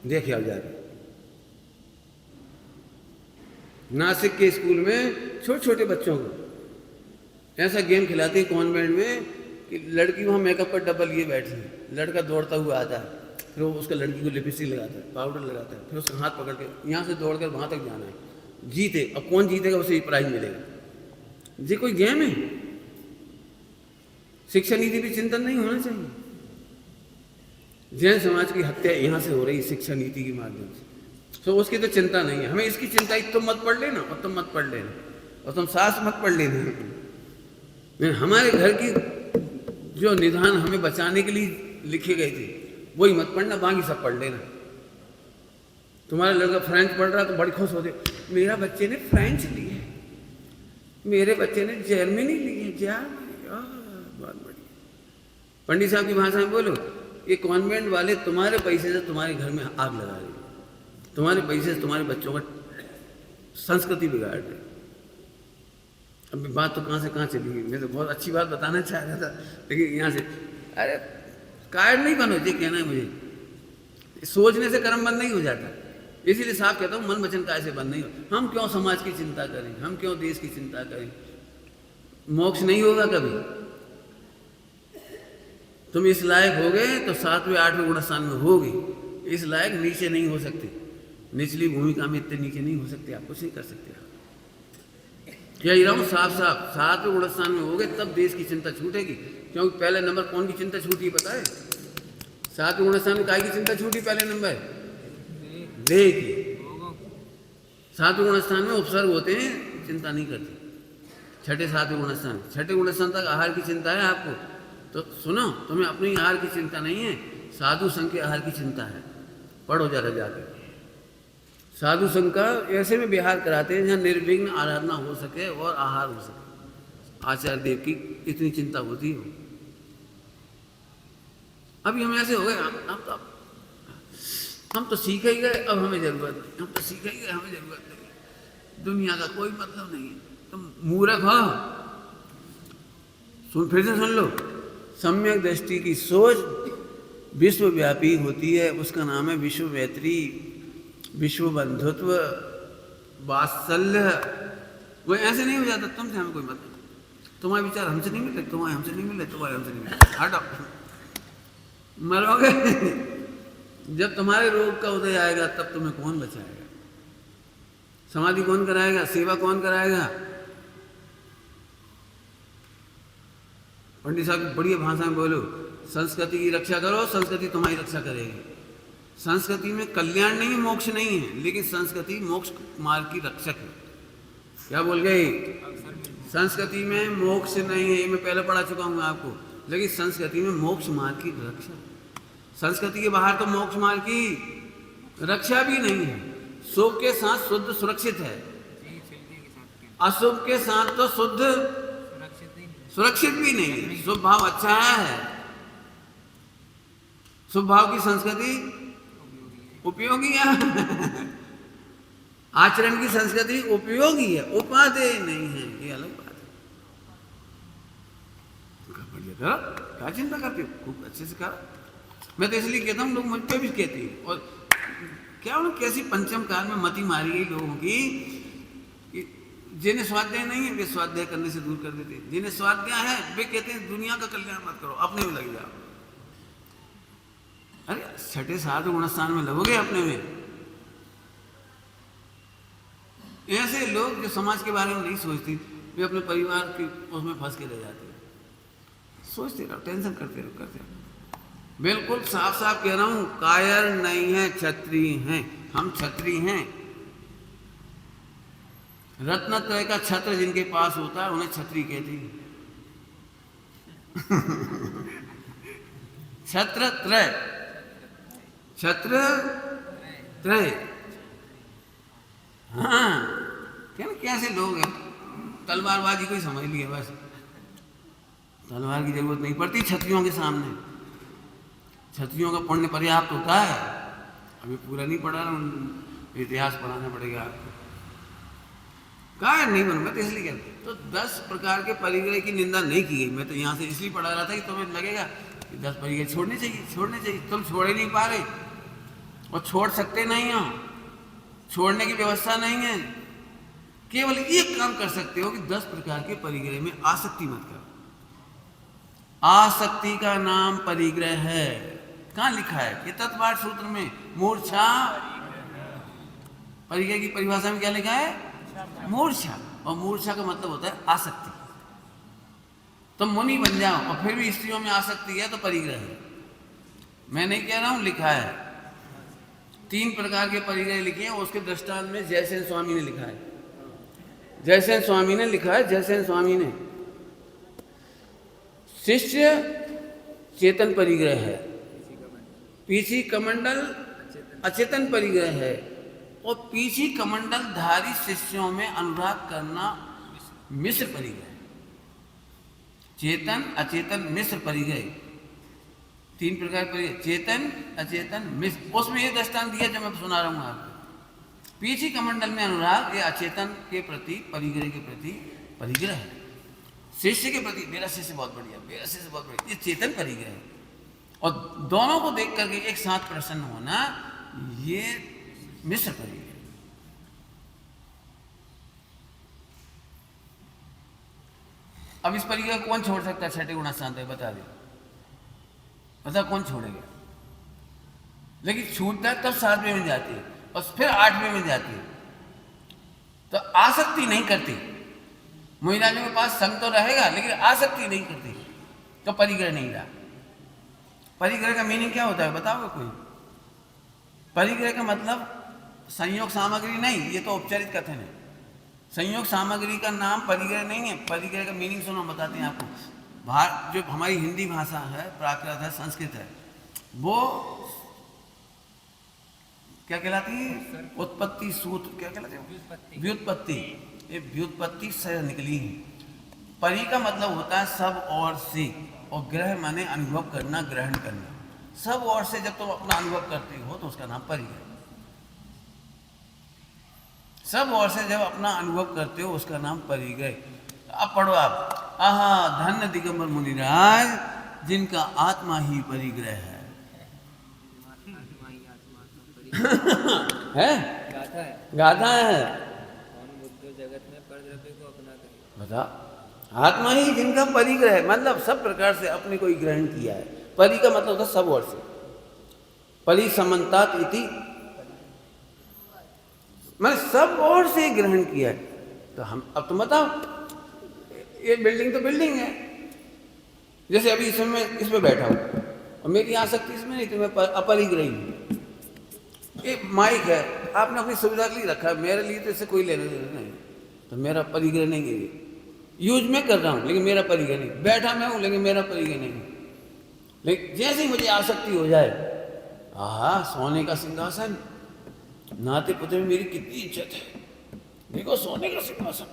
देखिए आप जाके। नासिक के स्कूल में छोटे छोटे बच्चों को ऐसा गेम खिलाते हैं कॉन्वेंट में कि लड़की वहाँ मेकअप का डब्बा लिए बैठी है, लड़का दौड़ता हुआ आता है, फिर वो उसका लड़की को लिपस्टिक लगाता है, पाउडर लगाता है, फिर उसका हाथ पकड़ के यहाँ से दौड़ कर वहाँ तक जाना है, जीते। अब कौन जीतेगा उसे प्राइज मिलेगा। ये कोई गेम है? शिक्षा नीति भी चिंतन नहीं होना चाहिए। जैन समाज की हत्या यहाँ से हो रही शिक्षा नीति के माध्यम से, तो उसकी तो चिंता नहीं है। हमें इसकी चिंता है, तुम मत पढ़ लेना और तुम मत पढ़ लेना और तुम सास मत पढ़ लेना। हमारे घर की जो निधान हमें बचाने के लिए लिखे गए थे वही मत पढ़ना, बाकी सब पढ़ लेना। तुम्हारा लड़का फ्रेंच पढ़ रहा तो बड़ी खुश होते, मेरा बच्चे ने फ्रेंच ली है, मेरे बच्चे ने जर्मनी ली है, बहुत बढ़िया। पंडित साहब की भाषा में बोलो, ये कॉन्वेंट वाले तुम्हारे पैसे से तुम्हारे घर में आग लगा रहे, तुम्हारे पैसे से तुम्हारे बच्चों का संस्कृति बिगाड़ रहे। अब बात तो कहाँ से कहाँ चली गई। मैं तो बहुत अच्छी बात बताना चाह रहा था, लेकिन यहाँ से अरे कायड़ नहीं बनो, ये कहना है मुझे। सोचने से कर्म बंद नहीं हो जाता, इसीलिए साफ कहता हूँ मन वचन काय से बंद नहीं हो। हम क्यों समाज की चिंता करें, हम क्यों देश की चिंता करें? मोक्ष नहीं होगा कभी। तुम इस लायक हो गए तो 7वें 8वें गुणस्थान में होगे, इस लायक नीचे नहीं हो सकते, निचली भूमिका में इतने नीचे नहीं हो सकते, आप कुछ नहीं कर सकते। कह रहा हूँ साफ साफ, 7वें गुणस्थान में हो गए तब देश की चिंता छूटेगी। क्योंकि पहले नंबर कौन की चिंता छूटी पता है? 7वें गुणस्थान में काय की चिंता छूटी? पहले नंबर देह की। 7वें गुणस्थान में उपसर्ग होते हैं, चिंता नहीं करते। 6ठे 7वें गुणस्थान, 6ठे गुणस्थान तक आहार की चिंता है आपको, तो सुनो, तुम्हें अपनी आहार की चिंता नहीं है, साधु संघ के आहार की चिंता है। पढ़ो जरा जाकर। साधु संघ का ऐसे में विहार कराते हैं जहाँ निर्विघ्न आराधना हो सके और आहार हो सके। आचार्य देव की इतनी चिंता होती हो। अभी हम ऐसे हो गए, हम तो सीख ही गए, अब हमें जरूरत नहीं, हम तो सीख ही गए, हमें जरूरत नहीं, दुनिया का कोई मतलब नहीं है, तुम मूर्ख हो। फिर से सुन लो, सम्यक दृष्टि की सोच विश्वव्यापी होती है, उसका नाम है विश्व मैत्री, विश्व बंधुत्व, वात्सल्य। वो ऐसे नहीं हो जाता, तुमसे हमें कोई मतलब, तुम्हारे विचार हमसे नहीं मिले, तुम्हारे हमसे नहीं मिले, तुम्हारे हमसे नहीं मिले, हटो, मरोगे। जब तुम्हारे रोग का उदय आएगा तब तुम्हें कौन बचाएगा? समाधि कौन कराएगा? सेवा कौन कराएगा? पंडित साहब बढ़िया भाषा में बोलो, संस्कृति की रक्षा करो, संस्कृति तुम्हारी रक्षा करेगी। संस्कृति में कल्याण नहीं है, मोक्ष नहीं है, लेकिन संस्कृति मोक्ष मार्ग की रक्षक है। क्या बोल गए? संस्कृति में मोक्ष नहीं है, ये मैं पहले पढ़ा चुका हूँ आपको, लेकिन संस्कृति में मोक्ष मार्ग की रक्षा। संस्कृति के बाहर तो मोक्ष मार्ग की रक्षा भी नहीं है। शुभ के साथ शुद्ध सुरक्षित है, अशुभ के साथ तो शुद्ध सुरक्षित भी नहीं है। शुभ भाव अच्छा है, शुभ भाव की संस्कृति उपयोगी है। आचरण की संस्कृति उपयोगी है, उपादेय नहीं है, ये अलग बात है। बढ़िया, क्या चिंता करते हो? खूब अच्छे से करो। मैं तो इसलिए कहता हूँ, लोग मुझ पर भी कहते हैं, और क्या उन्हें कैसी पंचम काल में मति मारी गई लोगों की, जिन्हें स्वाध्याय नहीं है वे स्वाध्याय करने से दूर कर देते हैं, जिन्हें स्वाध्याय है वे कहते हैं दुनिया का कल्याण मत करो, अपने में लग जाओ। अरे 6ठे 7वें गुणस्थान में लगोगे अपने में। ऐसे लोग जो समाज के बारे में नहीं सोचते, वे अपने परिवार के उसमें फंस के रह जाते हैं। सोचते रहो, टेंशन करते रहो, करते रहो। बिल्कुल साफ साफ कह रहा हूं, कायर नहीं है, क्षत्रिय हैं। हम क्षत्रिय हैं। रत्नत्रय का छत्र जिनके पास होता है उन्हें क्षत्रिय कहते हैं। छत्र त्रय, छत्र त्रय। हाँ, क्या कैसे लोग हैं, तलवारबाजी को ही समझ लिए बस। तलवार की जरूरत नहीं पड़ती क्षत्रियों के सामने। क्षत्रियों का पुण्य पर्याप्त होता है। अभी पूरा नहीं पढ़ा, इतिहास पढ़ाना पड़ेगा आपको। कायर नहीं बनूंगा तो इसलिए कहते। तो 10 प्रकार के परिग्रह की निंदा नहीं की गई। मैं तो यहाँ से इसलिए पढ़ा रहा था कि तुम्हें लगेगा कि 10 परिग्रह छोड़ने चाहिए, छोड़ने चाहिए। तुम छोड़ ही नहीं पा रहे और छोड़ सकते नहीं हो, छोड़ने की व्यवस्था नहीं है। केवल एक काम कर सकते हो कि 10 प्रकार के परिग्रह में आसक्ति मत करो। आसक्ति का नाम परिग्रह है। कहाँ लिखा है? ये तत्पाठ सूत्र में मूर्छा, परिग्रह की परिभाषा में क्या लिखा है? मूर्छा। और मूर्छा का मतलब होता है आसक्ति। तुम मुनि बन जाओ और फिर भी स्त्रियों में आसक्ति है तो परिग्रह है। मैं नहीं कह रहा हूं, लिखा है। 3 प्रकार के परिग्रह लिखे हैं। उसके दृष्टांत में जयसेन स्वामी ने लिखा है। जयसेन स्वामी ने लिखा है, जयसेन स्वामी ने, शिष्य चेतन परिग्रह है, पीछी कमंडल अचेतन परिग्रह है, और पीछी कमंडल धारी शिष्यों में अनुराग करना मिश्र परिग्रह है। चेतन अचेतन मिश्र परिग्रह, 3 प्रकार परिग्रह, चेतन अचेतन मिश्र। उसमें ये दृष्टांत दिया जो मैं सुना रहा हूँ आपको। पीछी कमंडल में अनुराग ये अचेतन के प्रति, परिग्रह के प्रति परिग्रह है। शिष्य के प्रति, मेरा शिष्य बहुत बढ़िया, मेरा शिष्य बहुत बढ़िया, ये चेतन परिग्रह है। और दोनों को देख करके एक साथ प्रसन्न होना, ये मिश्र परिग्रह। अब इस परिग्रह को कौन छोड़ सकता है? 6 गुणा शांत है, बता दे, बता कौन छोड़ेगा? लेकिन छूटता है तब 7वें में जाती है और फिर 8वें में जाती है। तो आसक्ति नहीं करती। मोहिराजों के पास संग तो रहेगा लेकिन आसक्ति नहीं करती, तो परिग्रह नहीं रहा। परिग्रह का मीनिंग क्या होता है बताओगे कोई? परिग्रह का मतलब संयोग सामग्री नहीं, ये तो औपचारिक कथन है। संयोग सामग्री का नाम परिग्रह नहीं है। परिग्रह का मीनिंग सुनो, बताते हैं आपको। जो हमारी हिंदी भाषा है, प्राकृत है, संस्कृत है, वो क्या कहलाती है? उत्पत्ति सूत्र क्या कहलाती है? व्युत्पत्ति। ये व्युत्पत्ति से निकली है। परि का मतलब होता है सब ओर से, और ग्रह माने अनुभव करना, ग्रहण करना। सब ओर से जब तुम अपना अनुभव करते हो तो उसका नाम परि है। सब ओर से जब अपना अनुभव करते हो उसका नाम परिग्रह। अब पढ़ो आप। आहा धन्य दिगंबर मुनिराज, जिनका आत्मा ही परिग्रह है। है? गाथा है। जगत में परद्रव्य को अपना करे। बता, आत्मा ही जिनका परिग्रह है, मतलब सब प्रकार से अपने को ही ग्रहण किया है। परि का मतलब होता है सब ओर से। परि समन्तात इति, मैंने सब ओर से ग्रहण किया है। तो हम अब तुम बताओ, ये बिल्डिंग तो बिल्डिंग है। जैसे अभी इसमें बैठा हूं और मेरी आसक्ति इसमें नहीं, तो मैं अपरिग्रही हूं। ये माइक है, आपने अपनी सुविधा के लिए रखा है, मेरे लिए तो इससे कोई लेना देना नहीं, तो मेरा परिग्रह नहीं है। यूज मैं कर रहा हूं लेकिन मेरा परिग्रह नहीं। बैठा मैं हूं लेकिन मेरा परिग्रह नहीं। लेकिन जैसे ही मुझे आसक्ति हो जाए, आहा सोने का सिंहासन, नाते पुते में मेरी कितनी इज्जत है, देखो सोने का सिंहासन।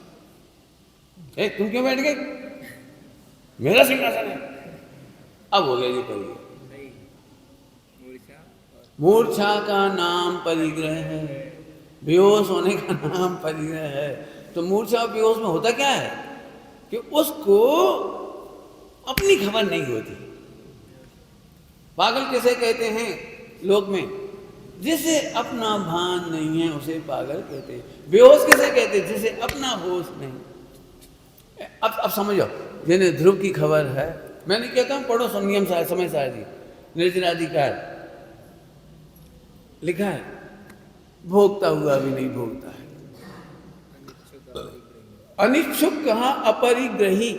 तुम क्यों बैठ गए? मेरा सिंहासन है। अब हो गया ये परिग्रह। मूर्छा का नाम परिग्रह है, बेहोश होने का नाम परिग्रह है। तो मूर्छा और बेहोश में होता क्या है कि उसको अपनी खबर नहीं होती। पागल किसे कहते हैं लोक में? जिसे अपना भान नहीं है उसे पागल कहते हैं। बेहोश किसे कहते हैं? जिसे अपना होश नहीं। अब समझो, जिन्हें ध्रुव की खबर है, मैं नहीं कहता हूं पढ़ो संयम समय सारजी, निर्जराधिकार लिखा है, भोगता हुआ भी नहीं भोगता है। अनिच्छुक कहा अपरिग्रही,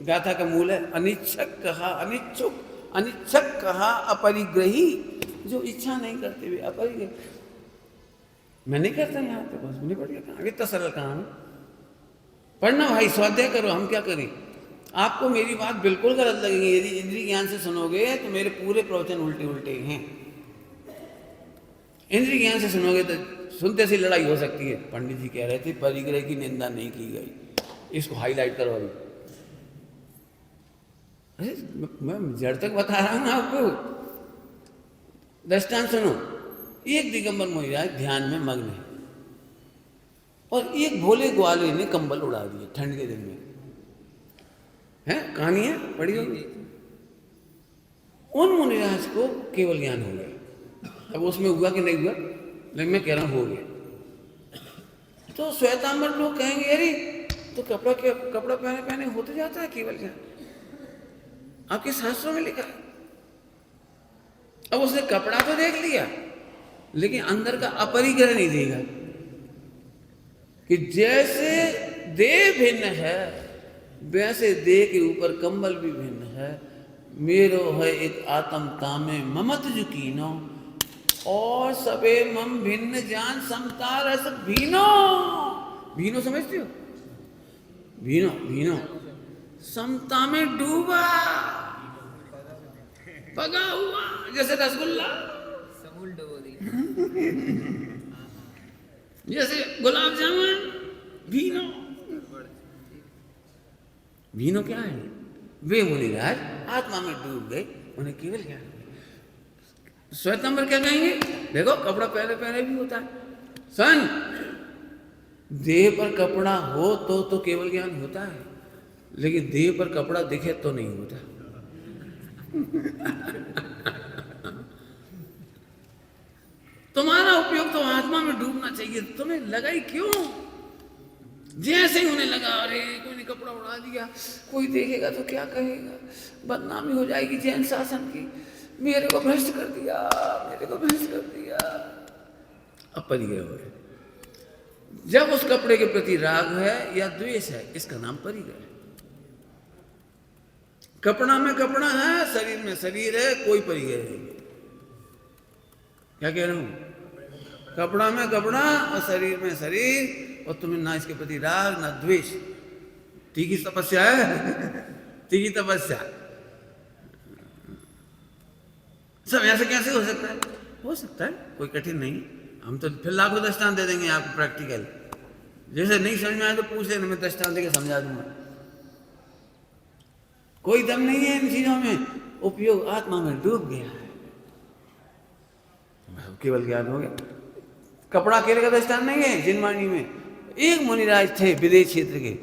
गाथा का मूल है। अनिच्छक कहा अनिच्छुक, अनिच्छक कहा अपरिग्रही, जो इच्छा नहीं करते हुए अपरिग्रही। मैं नहीं करता यहाँ पे, बस नहीं पढ़ गया। आगे इतना सरल काम है, पढ़ना भाई, स्वाध्याय करो। हम क्या करें? आपको मेरी बात बिल्कुल गलत लगेगी यदि इंद्रिय ज्ञान से सुनोगे तो मेरे पूरे प्रवचन उल्टे उल्टे हैं। इंद्रिय ज्ञान से सुनोगे तो सुनते से लड़ाई हो सकती है। पंडित जी कह रहे थे परिग्रह की निंदा नहीं की गई, इसको हाईलाइट करो। अभी मैं जड़ तक बता रहा हूं आपको। दृष्टांत सुनो। एक दिगंबर मोहिराज ध्यान में मग्न है और एक भोले ग्वाले ने कंबल उड़ा दिए ठंड के दिन में। है कहानी है, पढ़ी होगी। उन मुनिराज को केवल ज्ञान हो गया। अब उसमें हुआ कि नहीं हुआ, लेकिन मैं कह रहा हूं हो गया। तो श्वेतांबर लोग कहेंगे अरे तो कपड़ा पहने पहने होते जाता है केवल ज्ञान। आपके शास्त्रों में लिखा है। अब उसने कपड़ा तो देख लिया, लेकिन अंदर का अपरिग्रह नहीं देगा कि जैसे देह भिन्न है वैसे देह के ऊपर कंबल भी भिन्न है। मेरो है एक आत्म तामे ममत जुकीनो और सबे मम भिन्न जान समता रस भीनो। भीनो समझते हो? भीनो भीनो समता में डूबा पगा हुआ जैसे रसगुल्ला, समूल डुबो दी। जैसे गुलाब जामुन। भीनो भीनो क्या है? वे मुनिराज आत्मा में डूब गए, उन्हें केवल ज्ञान हो गया। श्वेतांबर क्या कहेंगे? देखो कपड़ा पहले पहले भी होता है सन, देह पर कपड़ा हो तो केवल ज्ञान होता है, लेकिन देह पर कपड़ा दिखे तो नहीं होता। तुम्हारा उपयोग तो आत्मा में डूबना चाहिए, तुम्हें लगा ही क्यों? जैसे ही उन्हें लगा अरे कोई ने कपड़ा उड़ा दिया, कोई देखेगा तो क्या कहेगा, बदनामी हो जाएगी जैन शासन की, मेरे को भ्रष्ट कर दिया, मेरे को भ्रष्ट कर दिया। अब परिग्रह हो गए। जब उस कपड़े के प्रति राग है या द्वेष है, इसका नाम परिग्रह है। कपड़ा में कपड़ा है, शरीर में शरीर है, कोई परिग्रह नहीं। क्या कह रहा हूं? कपड़ा में कपड़ा और शरीर में शरीर, और तुम्हें ना इसके प्रति राग ना द्वेष। तीखी तपस्या है। तीखी तपस्या सब ऐसे कैसे हो सकता है? हो सकता है, कोई कठिन नहीं। हम तो फिर लाखों दृष्टांत दे देंगे आपको प्रैक्टिकल। जैसे नहीं समझ में आए तो पूछ लेना, मैं दृष्टांत देकर समझा दूंगा। कोई दम नहीं है इन चीजों में, उपयोग आत्मा में डूब गया है, केवल ज्ञान हो गया। कपड़ा अकेले का दृष्टांत नहीं है। जिनवाणी में एक मुनिराज थे विदेश क्षेत्र के,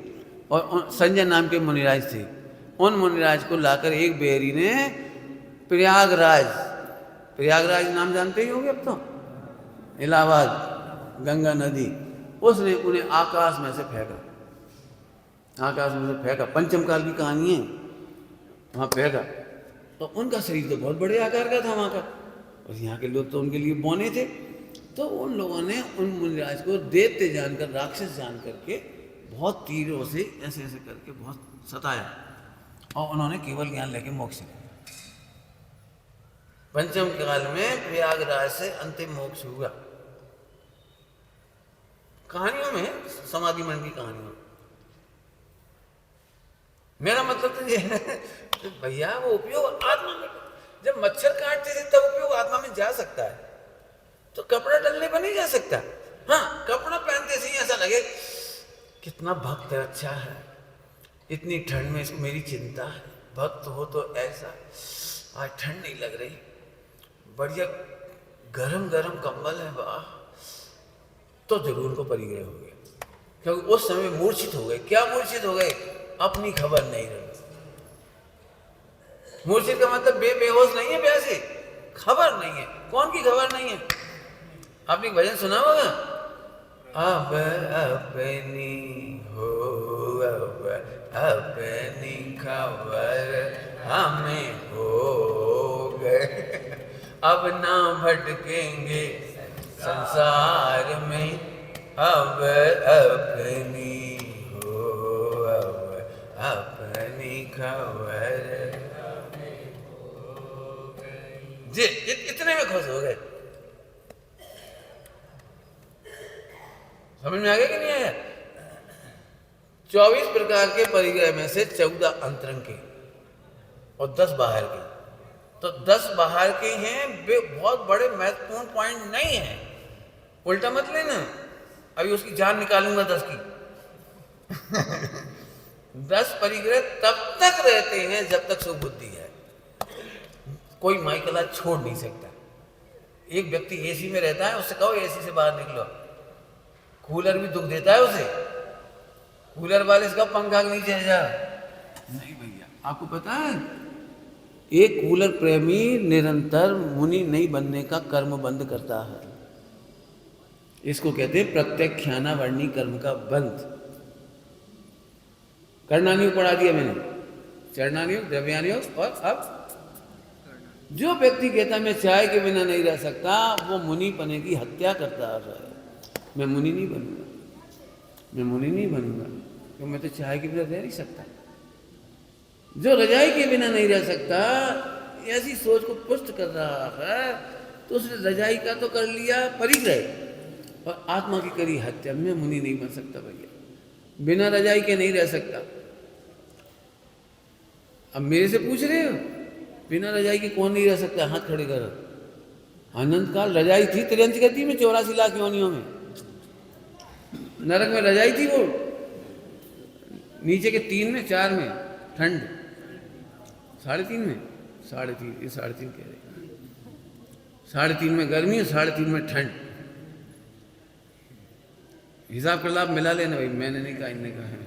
और संजय नाम के मुनिराज थे। उन मुनिराज को लाकर एक बेरी ने प्रयागराज, प्रयागराज नाम जानते ही होंगे अब तो, इलाहाबाद गंगा नदी, उसने उन्हें आकाश में से फेंका। आकाश में से फेंका, पंचम काल की कहानी है। वहां फेंका तो उनका शरीर तो बहुत बड़े आकार का था वहां का, और यहाँ के लोग तो उनके लिए बौने थे। तो उन लोगों ने उन मुनिराज को दैत्य जानकर, राक्षस जान करके बहुत तीरों से ऐसे ऐसे करके बहुत सताया, और उन्होंने केवल ज्ञान लेके मोक्ष लिया। पंचम काल में प्रयागराज से अंतिम मोक्ष हुआ। कहानियों में, समाधि मन की कहानियों में। मेरा मतलब तो ये है भैया, वो उपयोग आत्मा में, जब मच्छर काटते थे तब उपयोग आत्मा में जा सकता है, तो कपड़ा डालने पर नहीं जा सकता। हाँ, कपड़ा पहनते से ही ऐसा लगे कितना भक्त है, अच्छा है, इतनी ठंड में इसको मेरी चिंता है, भक्त हो तो ऐसा, आज ठंड नहीं लग रही, बढ़िया गरम गरम कंबल है, वाह, तो जरूर उनको परिग्रह हो गया। क्योंकि उस समय मूर्छित हो गए। क्या मूर्छित हो गए? अपनी खबर नहीं रही। मूर्छित का मतलब बेहोश नहीं है, प्यासे खबर नहीं है। कौन की खबर नहीं है? आपने एक भजन सुना होगा, अब अपनी हो, अब अपनी खबर हमें हो गए, अब ना भटकेंगे संसार में, अब अपनी हो, अब अपनी खबर जी। इतने में खुश हो गए। समझ में आ गया कि नहीं आया? 24 प्रकार के परिग्रह में से 14 अंतरंग के और 10 बाहर के। तो 10 बाहर के हैं, वे बहुत बड़े महत्वपूर्ण पॉइंट नहीं है। उल्टा मत लेना, अभी उसकी जान निकालूंगा 10 की। 10 परिग्रह तब तक रहते हैं जब तक सुबुद्धि है। कोई माइकला छोड़ नहीं सकता। एक व्यक्ति एसी में रहता है, उससे कहो एसी से बाहर निकलो, कूलर भी दुख देता है उसे, कूलर वाले इसका पंखा के नीचे जा। नहीं भैया, आपको पता है एक कूलर प्रेमी निरंतर मुनि नहीं बनने का कर्म बंद करता है। इसको कहते हैं प्रत्यक्षानावर्णी कर्म का बंद। करना नहीं पड़ा दिया मैंने, चरणानि योग, द्रव्यानि योग, और अब जो व्यक्ति कहता है मैं चाय के बिना नहीं रह सकता, वो मुनि पने की हत्या करता है। मैं मुनि नहीं बनूंगा, मैं मुनि नहीं बनूंगा, क्योंकि मैं तो चाय के बिना रह नहीं सकता। जो रजाई के बिना नहीं रह सकता, ऐसी सोच को पुष्ट कर रहा है, तो उसने रजाई का तो कर लिया परिग्रह और आत्मा की करी हत्या। मैं मुनि नहीं बन सकता भैया, बिना रजाई के नहीं रह सकता। अब मेरे से पूछ रहे हो बिना रजाई के कौन नहीं रह सकता? हाथ खड़े करो। अनंत काल रजाई थी त्रियंच गति में, 84 लाख योनियों में। नरक में रजाई थी, वो नीचे के 3 में 4 में ठंड, 3.5 में 3.5, ये 3.5 कह रहे, 3.5 में गर्मी और 3.5 में ठंड। हिसाब कर ला, मिला लेना भाई। मैंने नहीं कहा, इनने कहा है।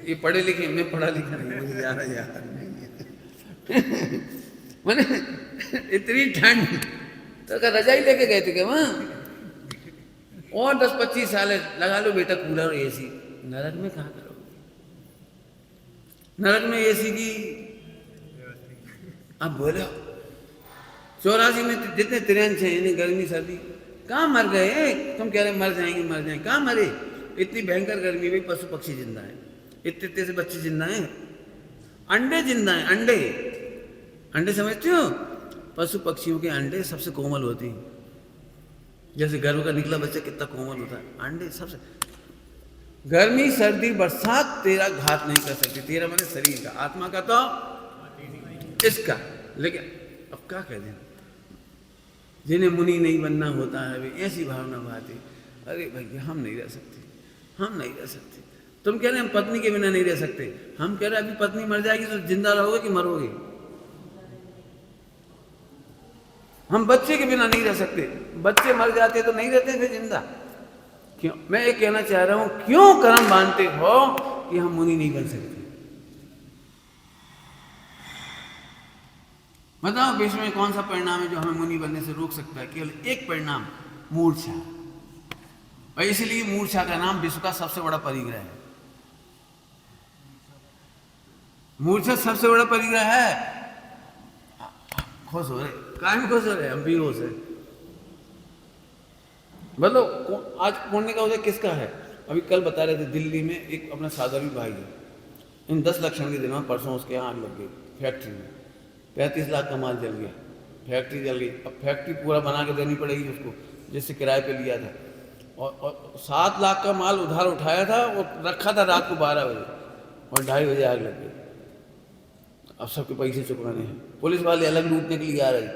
ये पढ़े लिखे, मैं पढ़ा लिखा नहीं, मुझे याद नहीं है। मैंने इतनी ठंड तो क्या रजाई लेके गए थे क्या वहाँ? और 10-25 साल लगा लो बेटा कूलर और एसी। नरक में कहाँ करोगे? नरक में एसी की अब बोलो 84 में जितने त्रियंश हैं, यानी गर्मी सर्दी, कहाँ मर गए? तुम कह रहे मर जाएंगे मर जाएंगे, कहाँ मरे? इतनी भयंकर गर्मी में पशु पक्षी जिंदा है, इतने से बच्चे जिंदा हैं, अंडे जिंदा हैं, अंडे अंडे समझते हो? पशु पक्षियों के अंडे सबसे कोमल होती हैं। जैसे गर्भ का निकला बच्चा कितना कोमल होता है, अंडे सबसे। गर्मी सर्दी बरसात तेरा घात नहीं कर सकती। तेरा मैंने शरीर का, आत्मा का तो इसका। लेकिन अब क्या कह दें, जिन्हें मुनि नहीं बनना होता है वे ऐसी भावना भाती, अरे भैया हम नहीं रह सकते, हम नहीं रह सकते। तुम कह रहे हम पत्नी के बिना नहीं रह सकते, हम कह रहे अभी पत्नी मर जाएगी तो जिंदा रहोगे कि मरोगे? हम बच्चे के बिना नहीं रह सकते, बच्चे मर जाते तो नहीं रहते थे जिंदा। क्यों? मैं ये कहना चाह रहा हूं, क्यों कर्म बांधते हो कि हम मुनि नहीं बन सकते? बताओ विश्व में कौन सा परिणाम है जो हमें मुनि बनने से रोक सकता है? केवल एक परिणाम, मूर्छा। और इसलिए मूर्छा का नाम विश्व का सबसे बड़ा परिग्रह है। मूर्छा सबसे बड़ा परिग्रह है। खुश हो रहे, काहे खुश हो रहे? हम भी होश है। बोलो आज पुण्य का उदय किसका है? अभी कल बता रहे थे दिल्ली में एक अपना साधावी भाई है, इन 10 लक्षण के दिनों परसों उसके यहाँ आग लग गई फैक्ट्री में, 35 लाख का माल जल गया, फैक्ट्री जल गई। अब फैक्ट्री पूरा बना के देनी पड़ेगी उसको, जिससे किराए पे लिया था। और 7 लाख का माल उधार उठाया था और रखा था रात को 12 बजे, और 2:30 बजे आग लग गई। अब सबके पैसे चुकाने हैं। पुलिस वाले अलग लूटने के लिए आ रहे,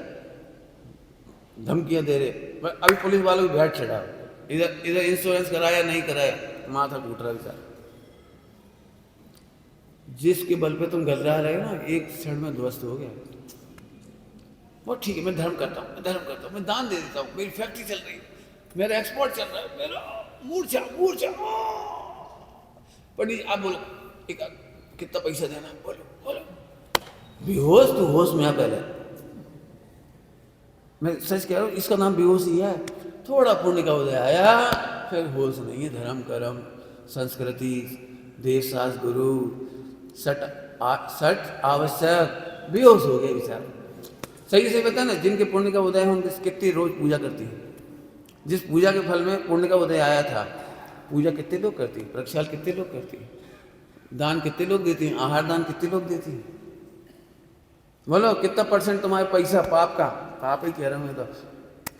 धमकियां दे रहे। अभी पुलिस वालों को भेंट चढ़ा, इधर इंश्योरेंस कराया नहीं कराया, माथा टूट रहा बेचारा। जिसके बल पे तुम गल रहे हो ना, एक क्षण में ध्वस्त हो गया। वो ठीक है, मैं धर्म करता हूँ, मैं धर्म करता हूँ, मैं दान दे देता हूँ, मेरी फैक्ट्री चल रही है, मेरा एक्सपोर्ट चल रहा है, मेरा मूर्छा मूर्छा। पंडित आप बोलो कितना पैसा देना? बोलो बोलो। बेहोश तू होश में आ पहले। मैं सच कह रहा हूँ, इसका नाम बेहोश ही है। थोड़ा पुण्य का उदय आया, फिर होश नहीं है। धर्म कर्म संस्कृति देश शास्त्र गुरु सट आवश्यक, बेहोश हो गए बेचारा। सही से बता ना, जिनके पुण्य का उदय है उनकी कितनी रोज पूजा करती है। जिस पूजा के फल में पुण्य का उदय आया था, पूजा कितने लोग करती है, प्रक्षाल कितने लोग करती है, दान कितने लोग देते हैं, आहार दान कितने लोग देते हैं? बोलो कितना परसेंट तुम्हारे पैसा पाप का, पाप ही कह रहा हूँ मैं तो,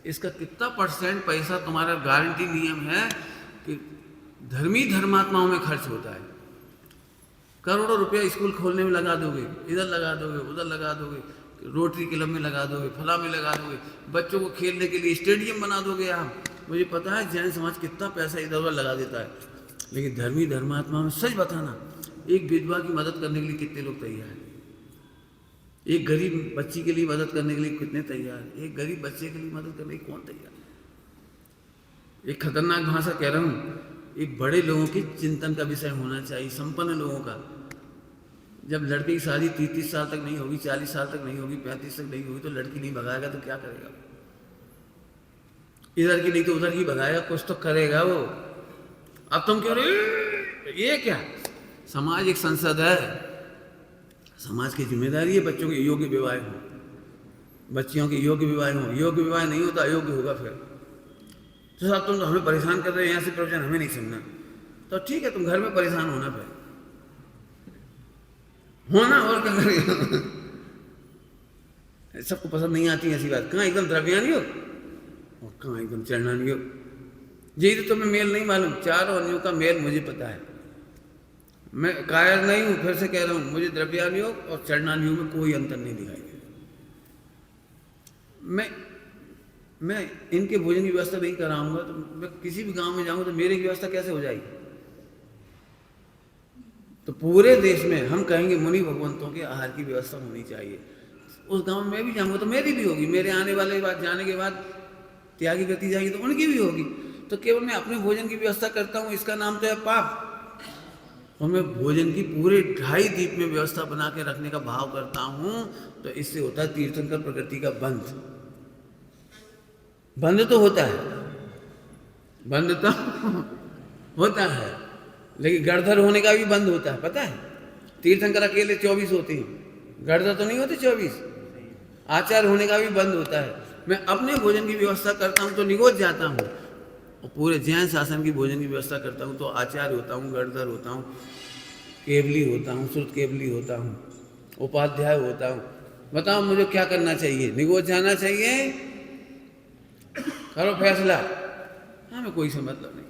इसका कितना परसेंट पैसा तुम्हारा गारंटी नियम है कि धर्मी धर्मात्माओं में खर्च होता है। करोड़ों रुपया स्कूल खोलने में लगा दोगे, इधर लगा दोगे, उधर लगा दोगे, रोटरी क्लब में लगा दोगे, फला में लगा दोगे, बच्चों को खेलने के लिए स्टेडियम बना दोगे आप। मुझे पता है जैन समाज कितना पैसा इधर उधर लगा देता है, लेकिन धर्मी धर्मात्मा में सच बताना, एक विधवा की मदद करने के लिए कितने लोग तैयार हैं? एक गरीब बच्ची के लिए मदद करने के लिए कितने तैयार? एक गरीब बच्चे के लिए मदद करने के लिए कौन तैयार? एक खतरनाक भाषा कह रहा हूँ, एक बड़े लोगों की चिंतन का विषय होना चाहिए, संपन्न लोगों का। जब लड़के की शादी 30 साल तक नहीं होगी, 40 साल तक नहीं होगी, 35 तक नहीं होगी, तो लड़की नहीं भगाएगा तो क्या करेगा? इधर की नहीं तो उधर की भगाएगा, कुछ तो करेगा वो। अब तुम क्यों रहे ये क्या? समाज एक संसद है, समाज की जिम्मेदारी है बच्चों के योग्य विवाह हो, बच्चियों के योग्य विवाह हो। योग्य विवाह नहीं होता अयोग्य होगा फिर। तो साहब तुम तो हमें परेशान कर रहे हो, यहाँ से प्रवचन हमें नहीं सुनना, तो ठीक है तुम घर में परेशान होना फिर होना, और क्या करेगा। सबको पसंद नहीं आती ऐसी बात। कहाँ एकदम द्रव्यानी हो और कहाँ एकदम चरणानी हो। यही तो तुम्हें मेल नहीं मालूम। चारों अन्यों का मेल मुझे पता है। मैं कायर नहीं हूं, फिर से कह रहा हूं, मुझे द्रव्यानी योग और चरणानी योग में कोई अंतर नहीं दिखाई देता। मैं इनके भोजन की व्यवस्था नहीं कराऊंगा तो मैं किसी भी गांव में जाऊंगा तो मेरी व्यवस्था कैसे हो जाएगी। तो पूरे देश में हम कहेंगे मुनि भगवंतों के आहार की व्यवस्था होनी चाहिए। उस गांव में मैं भी जाऊंगा तो मेरी भी होगी, मेरे आने वाले बाद जाने के बाद त्यागी गति जाएगी तो उनकी भी होगी। तो केवल मैं अपने भोजन की व्यवस्था करता हूँ, इसका नाम तो है पाप। और मैं भोजन की पूरे 2.5 दीप में व्यवस्था बना के रखने का भाव करता हूँ, तो इससे होता है तीर्थंकर प्रकृति का बंध। बंध तो होता है, बंध तो होता है, लेकिन गड़धर होने का भी बंद होता है, पता है। तीर्थंकर अकेले 24 होते हैं, गड़धर तो नहीं होते 24। आचार होने का भी बंद होता है। मैं अपने भोजन की व्यवस्था करता हूँ तो निगोच जाता हूँ, और पूरे जैन शासन की भोजन की व्यवस्था करता हूँ तो आचार्य होता हूँ, गड़धर होता हूँ, केवली होता हूँ, श्रुत केवली होता हूँ, उपाध्याय होता हूँ। बताओ मुझे क्या करना चाहिए? निगोच जाना चाहिए? करो फैसला। हमें कोई से मतलब नहीं।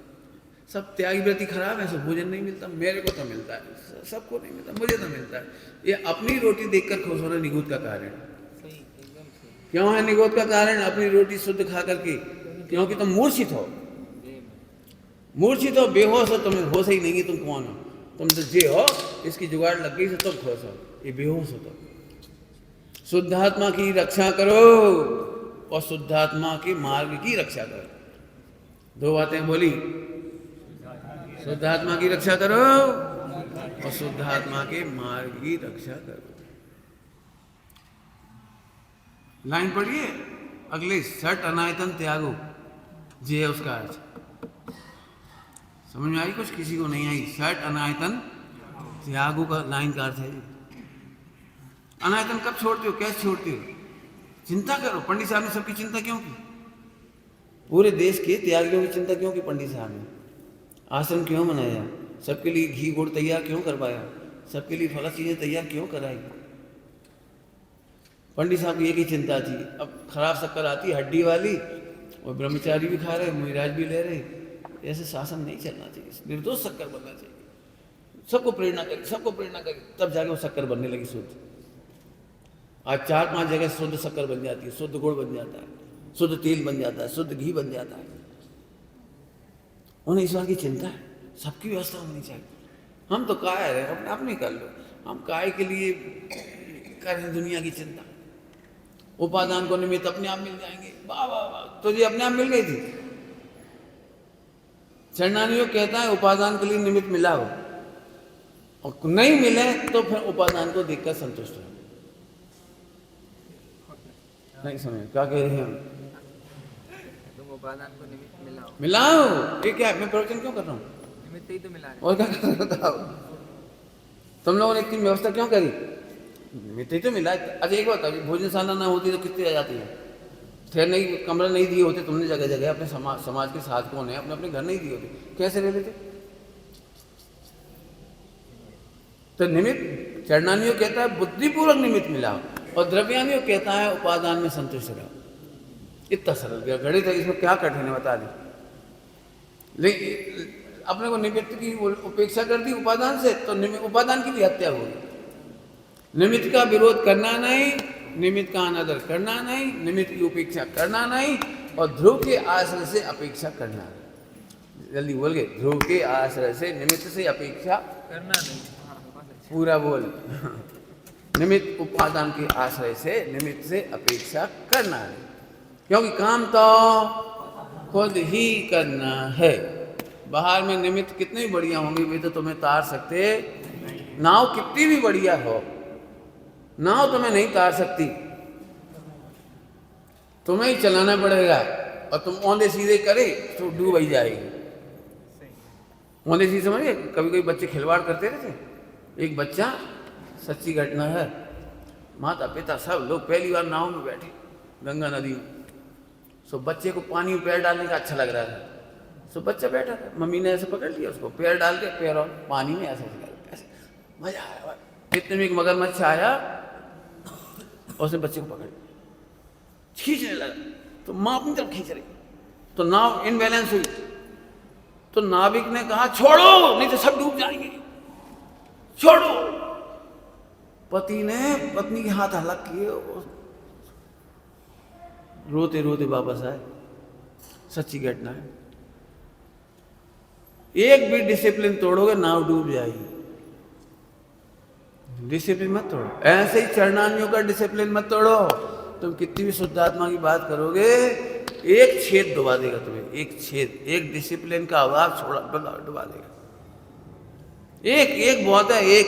सब त्यागी व्रति खराब है, सब भोजन नहीं मिलता। मेरे को तो मिलता है, सबको नहीं मिलता, मुझे तो मिलता है। ये अपनी रोटी देखकर खुश होना निगोच का कारण। क्यों है निगोच का कारण? अपनी रोटी शुद्ध खा करके, क्योंकि तुम मूर्छित हो, मूर्छित हो, बेहोश हो, तुम्हें होश ही नहीं है तुम कौन हो। तुम तो जे हो, इसकी जुगाड़ लग गई तो तुम खुश हो, ये बेहोश हो। तुम शुद्धात्मा की रक्षा करो और शुद्धात्मा के मार्ग की रक्षा करो। 2 बातें बोली, शुद्धात्मा की रक्षा करो और शुद्धात्मा के मार्ग की रक्षा करो। लाइन पढ़िए अगले, सठ अनायतन त्यागो, ये है उसका अर्थ। समझ में आई कुछ? किसी को नहीं आई? सठ अनायतन त्यागो का लाइन का अर्थ है। अनायतन कब छोड़ते हो, कैसे छोड़ते हो? चिंता करो। पंडित साहब ने सबकी चिंता क्यों की? पूरे देश के त्यागियों की चिंता क्यों की पंडित साहब ने? आश्रम क्यों बनाया? सबके लिए घी गुड़ तैयार क्यों करवाया? सबके लिए फला चीजें तैयार क्यों कराई? पंडित साहब की एक ही चिंता थी, अब खराब शक्कर आती हड्डी वाली, और ब्रह्मचारी भी खा रहे, मुहिराज भी ले रहे। ऐसे शासन नहीं चलना चाहिए, निर्दोष शक्कर बनना चाहिए। सबको प्रेरणा करी, सबको प्रेरणा करी, तब जाके वो शक्कर बनने लगी शुद्ध। आज 4-5 जगह शुद्ध शक्कर बन जाती है, शुद्ध गुड़ बन जाता है, शुद्ध तेल बन जाता है, शुद्ध घी बन जाता है। उन्हें ईश्वर की चिंता है, सबकी व्यवस्था होनी चाहिए। हम तो कायर है, अपने आप नहीं कर लो। हम काय के लिए करें दुनिया की चिंता? उपादान को निमित्त अपने आप मिल जाएंगे। वाह वाह वाह, तुझे अपने आप मिल गई थी। चरणानी कहता है उपादान के लिए निमित्त मिला हो, और नहीं मिले तो फिर उपादान को देखकर संतुष्ट हो। नहीं समझ क्या कह रहे हैं हम? तुम उपादान को निमित्त मिलाओ। मिलाओ, ये क्या? मैं प्रवचन क्यों कर रहा हूँ? निमित्त ही तो मिला रहे। और क्या कर रहे हो? तुम लोगों ने इतनी व्यवस्था क्यों करी? निमित्त ही तो मिला। अच्छा एक बात, भोजनशाला ना होती तो कितनी आ जाती है? ठहरने की कमरा नहीं दिए होते तुमने जगह जगह, अपने समाज के साधकों ने अपने अपने घर नहीं दिए होते, कैसे रह लेते? तो निमित्त चरणानियों कहता है बुद्धिपूर्वक निमित्त मिला, और द्रव्यानियों कहता है उपादान में संतुष्ट रहो। इतना सरल गणित है, इसमें क्या कठिन है बता दें। लेकिन अपने को निमित्त की उपेक्षा कर दी उपादान से, तो उपादान की भी हत्या होगी। निमित्त का विरोध करना नहीं, निमित्त का अनादर करना नहीं, निमित्त की उपेक्षा करना नहीं, और ध्रुव के आश्रय से अपेक्षा करना नहीं। जल्दी बोल गए, ध्रुव के आश्रय से, निमित्त से अपेक्षा करना नहीं। पूरा बोल। निमित्त उपादान के आश्रय से, निमित्त से अपेक्षा करना नहीं, क्योंकि काम तो खुद ही करना है। बाहर में निमित्त कितने भी बढ़िया होंगे, वे तो तुम्हें तार सकते। नाव कितनी भी बढ़िया हो, नाव तुम्हें नहीं तार सकती, तुम्हें ही चलाना पड़ेगा। और तुम औंधे सीधे करे तो डूब ही जाएगी। औंधे सीधे समझिए, कभी कभी बच्चे खिलवाड़ करते रहते। एक बच्चा सच्ची घटना है। माता पिता सब लोग पहली बार नाव में बैठे गंगा नदी में। सो बच्चे को पानी में पैर डालने का अच्छा लग रहा था। सो बच्चा बैठा था, मम्मी ने ऐसे पकड़ लिया उसको, पैर डाल के पैर और पानी में ऐसे ऐसे मजा आया। इतने में एक मगरमच्छ आया और उसने बच्चे को पकड़ खींचने लगा, तो माँ अपनी तरफ खींच रही, तो नाव इनबैलेंस हुई। तो नाविक ने कहा छोड़ो नहीं तो सब डूब जाएंगे, छोड़ो। पति ने पत्नी के हाथ अलग किए, रोते रोते वापस आए। सच्ची घटना है। एक भी डिसिप्लिन तोड़ोगे नाव डूब जाएगी। डिसिप्लिन मत तोड़ो। ऐसे ही चरणानियों का डिसिप्लिन मत तोड़ो। तुम कितनी भी शुद्ध आत्मा की बात करोगे, एक छेद डुबा देगा तुम्हें। एक छेद, एक डिसिप्लिन का अभाव छोड़ा डुबा देगा। एक बहुत है, एक।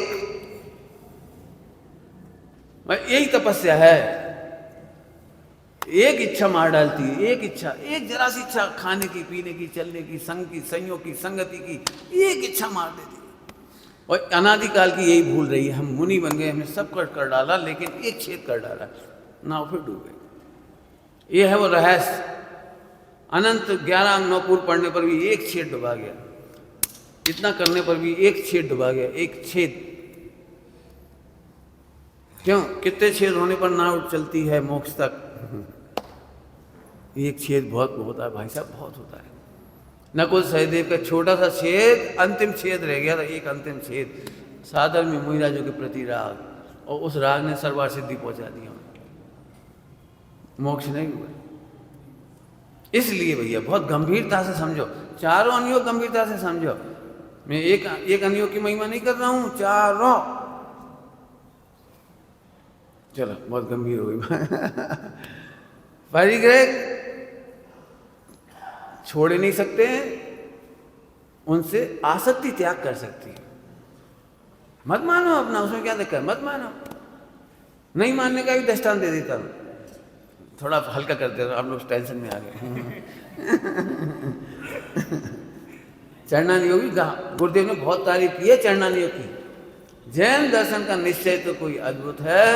यही तपस्या है। एक इच्छा मार डालती है, एक इच्छा, एक जरा सी इच्छा, खाने की, पीने की, चलने की, संग की, संयोग की, संगति की, एक इच्छा मार देती है। और अनादिकाल की यही भूल रही है। हम मुनि बन गए, हमने सब कर डाला, लेकिन एक छेद कर डाला, नाव फिर डूब गई। ये है वो रहस्य। अनंत 11 अंग नौपुर पढ़ने पर भी एक छेद डुबा गया। इतना करने पर भी एक छेद डुबा गया, एक छेद। क्यों? कितने छेद होने पर नाव चलती है मोक्ष तक? एक छेद बहुत होता है भाई साहब, बहुत होता है। नकुल सहदेव का छोटा सा छेद, अंतिम छेद रह गया था। एक अंतिम छेद, सादर में मुनिराजों के प्रति राग, और उस राग ने सर्वार सिद्धि पहुंचा दिया, मोक्ष नहीं हुआ। इसलिए भैया बहुत गंभीरता से समझो, चारों अनियोग गंभीरता से समझो। मैं एक अनियोग की महिमा नहीं कर रहा हूं, चारों। चलो बहुत गंभीर हो गई। परिग्रह छोड़ नहीं सकते हैं, उनसे आसक्ति त्याग कर सकती है। मत मानो अपना, उसमें क्या दिक्कत है, मत मानो। नहीं मानने का भी दृष्टांत दे देता हूं, थोड़ा हल्का कर देता हूं, आप लोग टेंशन में आ गए। चरणानियोग की गुरुदेव ने बहुत तारीफ की है चरणानियोग की। जैन दर्शन का निश्चय तो कोई अद्भुत है,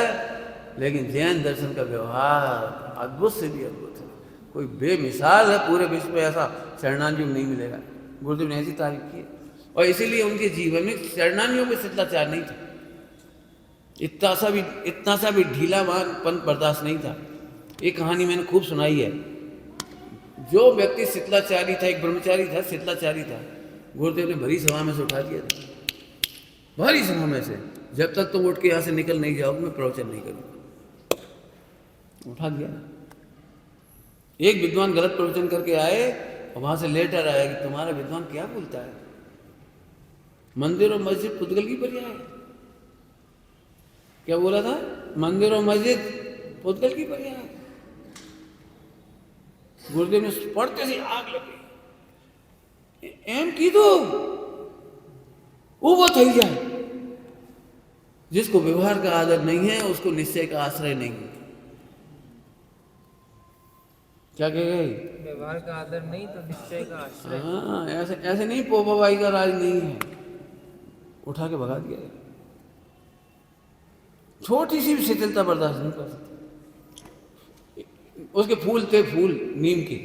लेकिन जैन दर्शन का व्यवहार अद्भुत से भी अद्भुत है। कोई बेमिसाल है, पूरे विश्व में ऐसा चरणानियोग नहीं मिलेगा। गुरुदेव ने ऐसी तारीफ की है, और इसीलिए उनके जीवन में चरणानियोग में शिथिलाचार नहीं था। इतना सा भी ढीलापन बर्दाश्त नहीं था। ये कहानी मैंने खूब सुनाई है। जो व्यक्ति शिथिलाचारी था, एक ब्रह्मचारी था, शिथिलाचारी था, गुरुदेव ने भरी सभा में से उठा दिया था। भरी सभा में से, जब तक तुम उठ के यहाँ से निकल नहीं जाओगे मैं प्रवचन नहीं करूँगा। उठा दिया। एक विद्वान गलत प्रवचन करके आए और वहां से लेटर आया कि तुम्हारा विद्वान क्या बोलता है, मंदिर और मस्जिद पुद्गल की पर्याय है। क्या बोला था? मंदिर और मस्जिद पुद्गल की पर्याय है। गुरुदेव ने पढ़ते से आग लगी। एम कीधું ऊबो થઈ જાય। जिसको व्यवहार का आदर नहीं है उसको निश्चय का आश्रय नहीं है। क्या कह गए? व्यवहार का आदर नहीं तो निश्चय का आश्रय। हाँ, ऐसे नहीं, पोपा बाई का राज नहीं है। उठा के भगा दिया। छोटी सी भी शिथिलता बर्दाश्त नहीं कर सकती। उसके फूल थे, फूल नीम के।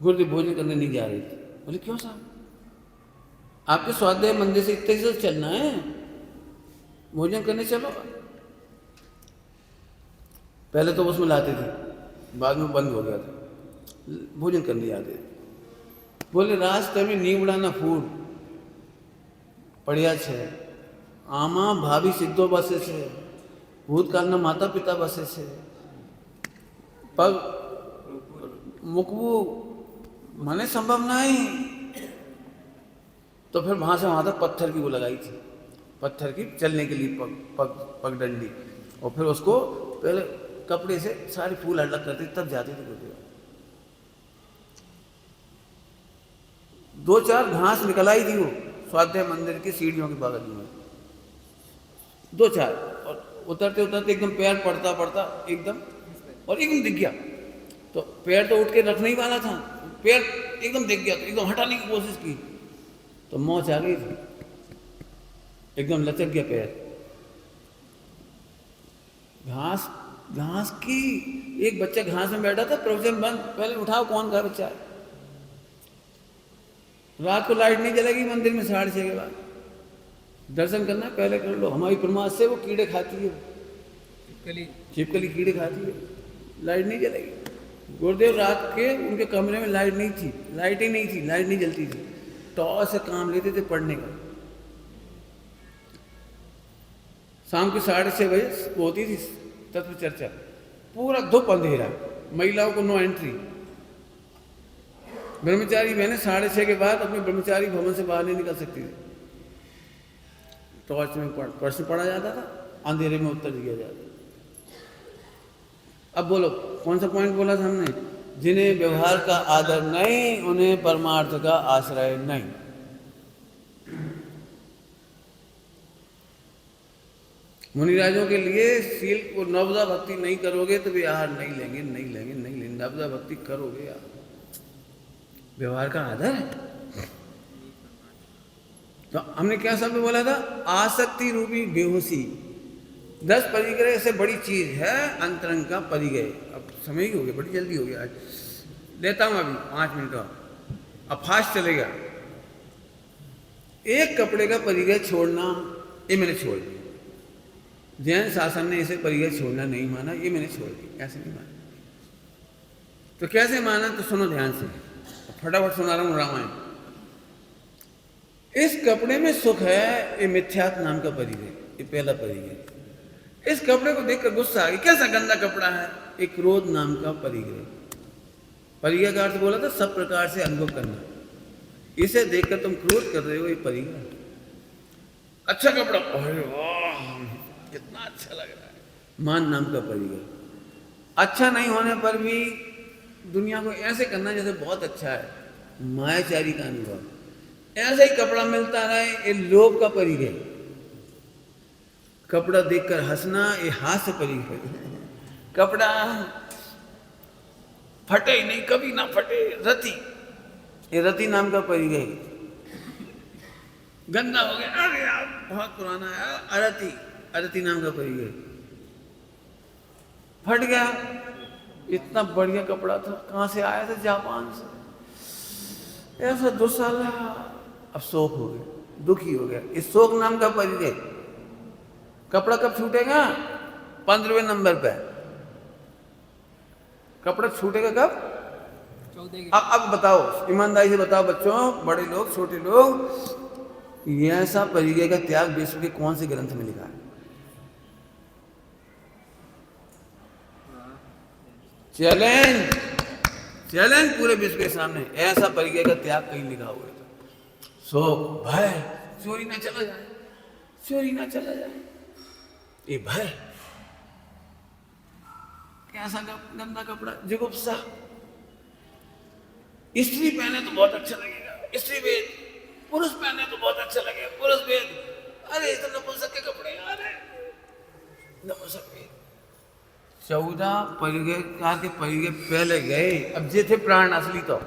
गुरुदेव भोजन करने नहीं जा रही थी। बोले क्यों साहब, आपके स्वाध्याय मंदिर से इतने से चलना है, भोजन करने चलो। पहले तो उसमें लाते थे, बाद में बंद हो गया था, भोजन करने जाते थे। बोले रास्ते में नीमड़ाना फूल पड़िया छे, आमा भाभी सिद्धो बसे छे, भूतकालना माता पिता बसे छे, पग मुकवू मने संभव नहीं। तो फिर वहां से वहां तक पत्थर की वो लगाई थी, पत्थर की चलने के लिए पगडंडी, और फिर उसको पहले कपड़े से सारे फूल अलग करते तब जाते थे गुरुदेव। 2-4 घास निकल आई थी वो स्वाध्याय मंदिर की सीढ़ियों के बगल में, 2-4, और उतरते उतरते एकदम पैर पड़ता पड़ता एकदम, और एकदम दिख गया। तो पैर तो उठ के रखने ही वाला था, पैर एकदम दिख गया, तो एकदम हटाने की कोशिश की तो मौज आ गई थी, एकदम लचक गया पैर। घास घास की, एक बच्चा घास में बैठा था, प्रवचन बंद, पहले उठाओ कौन का बच्चा है। रात को लाइट नहीं जलेगी मंदिर में 6:30 के बाद, दर्शन करना पहले कर लो। हमारी प्रमाद से वो कीड़े खाती है, छिपकली कीड़े खाती है, लाइट नहीं जलेगी। गुरुदेव रात के उनके कमरे में लाइट नहीं थी, लाइट ही नहीं थी, लाइट नहीं जलती थी, टॉर्च से काम लेते थे पढ़ने का। शाम के 6:30 बजे होती थी तत्व चर्चा, पूरा धूप अंधेरा, महिलाओं को नो एंट्री। ब्रह्मचारी बहनें 6:30 के बाद अपने ब्रह्मचारी भवन से बाहर नहीं निकल सकती थी। टॉर्च में प्रश्न पढ़ा जाता था, अंधेरे में उत्तर दिया जाता। अब बोलो कौन सा पॉइंट बोला था हमने? जिन्हें व्यवहार का आदर नहीं, उन्हें परमार्थ का आश्रय नहीं। मुनिराजों के लिए सील को नवदा भक्ति नहीं करोगे तो वे आहार नहीं लेंगे, नहीं लेंगे, नहीं लेंगे। नवदा भक्ति करोगे यार, व्यवहार का आदर है। तो हमने क्या शब्द बोला था? आसक्ति रूपी बेहोशी। 10 परिग्रह से बड़ी चीज है अंतरंग का परिग्रह। अब समय ही हो गया, बड़ी जल्दी हो गया आज, लेता हूं अभी 5 मिनट और, अब फास्ट चलेगा। एक कपड़े का परिग्रह छोड़ना, ये मैंने छोड़ दिया। जैन शासन ने इसे परिग्रह छोड़ना नहीं माना, ये मैंने छोड़ दिया, ऐसे नहीं माना। तो कैसे माना? तो सुनो ध्यान से, फटाफट सुना रहा हूं रामायण। इस कपड़े में सुख है, ये मिथ्यात्व नाम का परिग्रह, ये पहला परिग्रह। इस कपड़े को देखकर गुस्सा आ गया, कैसा गंदा कपड़ा है, एक क्रोध नाम का परिग्रह। परिग्रह का अर्थ बोला था सब प्रकार से अनुभव करना। इसे देखकर तुम क्रोध कर रहे हो, ये परिग्रह। अच्छा कपड़ा, अरे वाह कितना अच्छा लग रहा है, मान नाम का परिग्रह। अच्छा नहीं होने पर भी दुनिया को ऐसे करना जैसे बहुत अच्छा है, मायाचारी का अनुभव। ऐसा ही कपड़ा मिलता रहे, ये लोभ का परिग्रह। कपड़ा देखकर हंसना, ये हास्य परिग्रह। कपड़ा फटे ही नहीं, कभी ना फटे, रति, ये रति नाम का परिग्रह। गंदा हो गया, अरे यार बहुत पुराना है, अरति, अरति नाम का परिग्रह। फट गया, इतना बढ़िया कपड़ा था, कहां से आया था? जापान से। ऐसा दुस्साला, अब शोक हो गया, दुखी हो गया, इस शोक नाम का परिग्रह। कपड़ा कब छूटेगा? 15वें नंबर पे कपड़ा छूटेगा कब? 14। अब बताओ, ईमानदारी से बताओ बच्चों, बड़े लोग, छोटे लोग, ये ऐसा परिग्रह का त्याग विश्व के कौन से ग्रंथ में लिखा है? चैलेंज, चैलेंज पूरे विश्व के सामने, ऐसा परिग्रह का त्याग कहीं लिखा हुआ है? शोक, भय, चोरी ना चला जाए, चोरी ना चला जाए, ये भय। कैसा गंदा कपड़ा, जुगुप्सा। स्त्री पहने तो बहुत अच्छा लगेगा, स्त्री वेद। पुरुष पहने तो बहुत अच्छा लगेगा, पुरुष वेद। अरे ये तो नपुंसक के कपड़े, अरे नपुंसक वेद। 14 परिग्रह के परिग्रह पहले गए, अब जे थे प्राण असली, तो